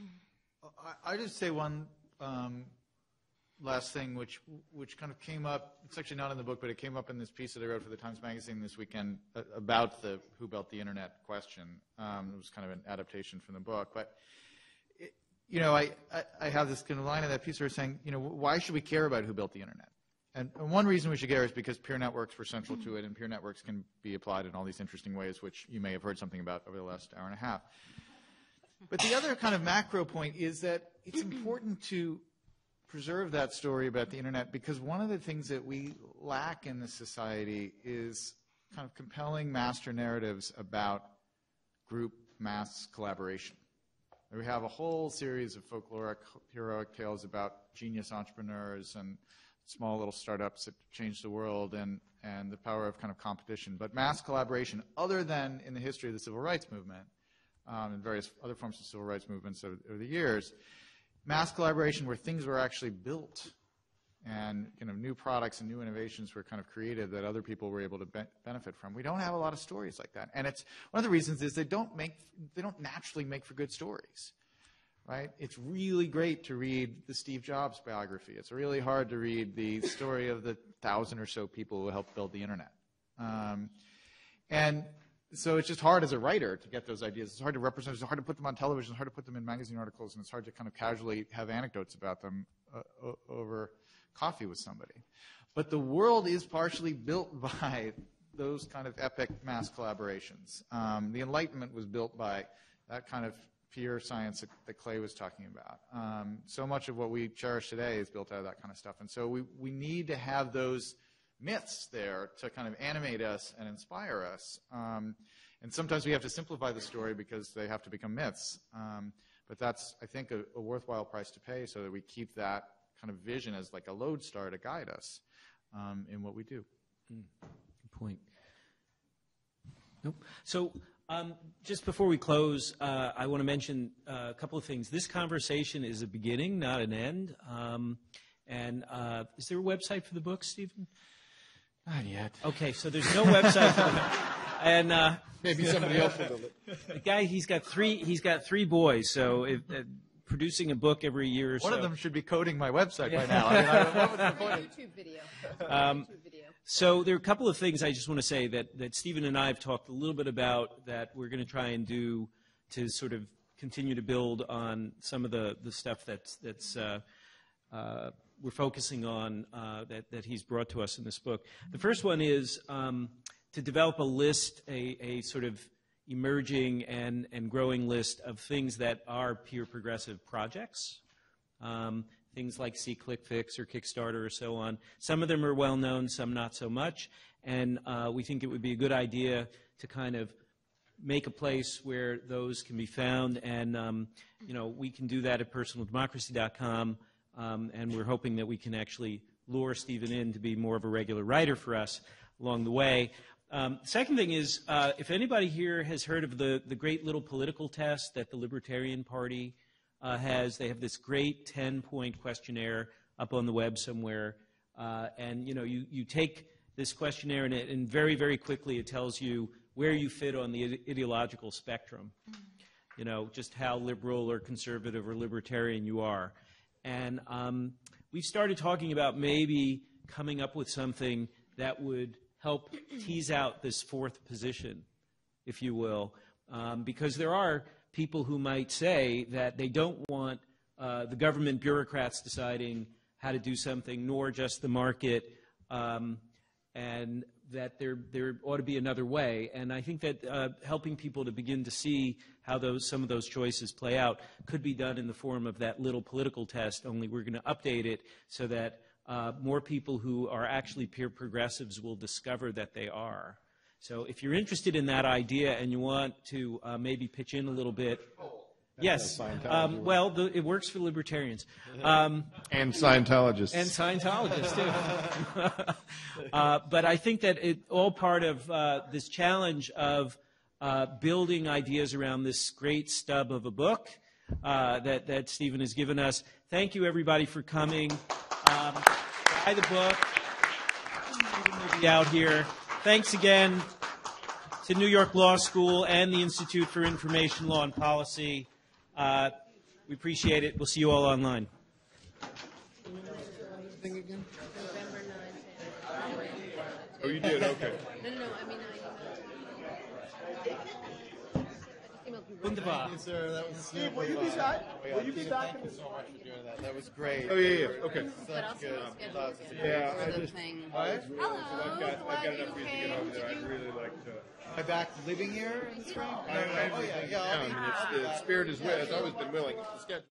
you. I just say one last thing, which kind of came up. It's actually not in the book, but it came up in this piece that I wrote for the Times Magazine this weekend about the who built the internet question. It was kind of an adaptation from the book, but I have this kind of line in that piece where it's saying, why should we care about who built the internet? And one reason we should care is because peer networks were central to it, and peer networks can be applied in all these interesting ways, which you may have heard something about over the last hour and a half. But the other kind of macro point is that it's important to preserve that story about the internet, because one of the things that we lack in this society is kind of compelling master narratives about group mass collaboration. We have a whole series of folkloric, heroic tales about genius entrepreneurs and small little startups that changed the world and the power of kind of competition. But mass collaboration, other than in the history of the civil rights movement and various other forms of civil rights movements over the years, mass collaboration where things were actually built and new products and new innovations were kind of created that other people were able to benefit from. We don't have a lot of stories like that, and it's one of the reasons is they don't naturally make for good stories, right? It's really great to read the Steve Jobs biography. It's really hard to read the story of the 1,000 or so people who helped build the internet, and so it's just hard as a writer to get those ideas. It's hard to represent. It's hard to put them on television. It's hard to put them in magazine articles, and it's hard to kind of casually have anecdotes about them over coffee with somebody. But the world is partially built by those kind of epic mass collaborations. The Enlightenment was built by that kind of peer science that Clay was talking about. So much of what we cherish today is built out of that kind of stuff. And so we need to have those myths there to kind of animate us and inspire us. And sometimes we have to simplify the story because they have to become myths. But that's, I think, a worthwhile price to pay so that we keep that kind of vision as like a lodestar to guide us in what we do. Good point. Nope. So just before we close, I want to mention a couple of things. This conversation is a beginning, not an end. And is there a website for the book, Stephen? Not yet. Okay, so there's no website for the book. And maybe somebody else will build it. The guy, he's got three boys, so producing a book every year or so. One of them should be coding my website by now. I mean, what was the point? YouTube video. So there are a couple of things I just want to say that Stephen and I have talked a little bit about that we're going to try and do to sort of continue to build on some of the stuff that's we're focusing on that he's brought to us in this book. The first one is to develop a list, a sort of emerging and growing list of things that are peer progressive projects. Things like See Click Fix or Kickstarter or so on. Some of them are well known, some not so much. And we think it would be a good idea to kind of make a place where those can be found. And, we can do that at personaldemocracy.com. And we're hoping that we can actually lure Stephen in to be more of a regular writer for us along the way. Second thing is, if anybody here has heard of the great little political test that the Libertarian Party has, they have this great 10-point questionnaire up on the web somewhere. And, you take this questionnaire and very, very quickly it tells you where you fit on the ideological spectrum. Just how liberal or conservative or libertarian you are. And we started talking about maybe coming up with something that would help tease out this fourth position, if you will, because there are people who might say that they don't want the government bureaucrats deciding how to do something, nor just the market, and that there ought to be another way. And I think that helping people to begin to see how some of those choices play out could be done in the form of that little political test, only we're going to update it so that more people who are actually peer progressives will discover that they are. So if you're interested in that idea and you want to maybe pitch in a little bit, yes. It works for libertarians. And Scientologists. And Scientologists, too. But I think that it's all part of this challenge of building ideas around this great stub of a book that Stephen has given us. Thank you, everybody, for coming. Buy the book. Stephen will be out here. Thanks again to New York Law School and the Institute for Information Law and Policy. We appreciate it. We'll see you all online. Oh, you did? Okay. No, I mean, Wunderbar. Steve, will you be back? Will you be back? Thank you so much for doing that. That was great. Oh, yeah. Okay. Such good thoughts. Yeah, I've got enough reason to get over there. I'd really like to. Am I back living here in spring? The spirit is with. It's always been willing. It's the schedule.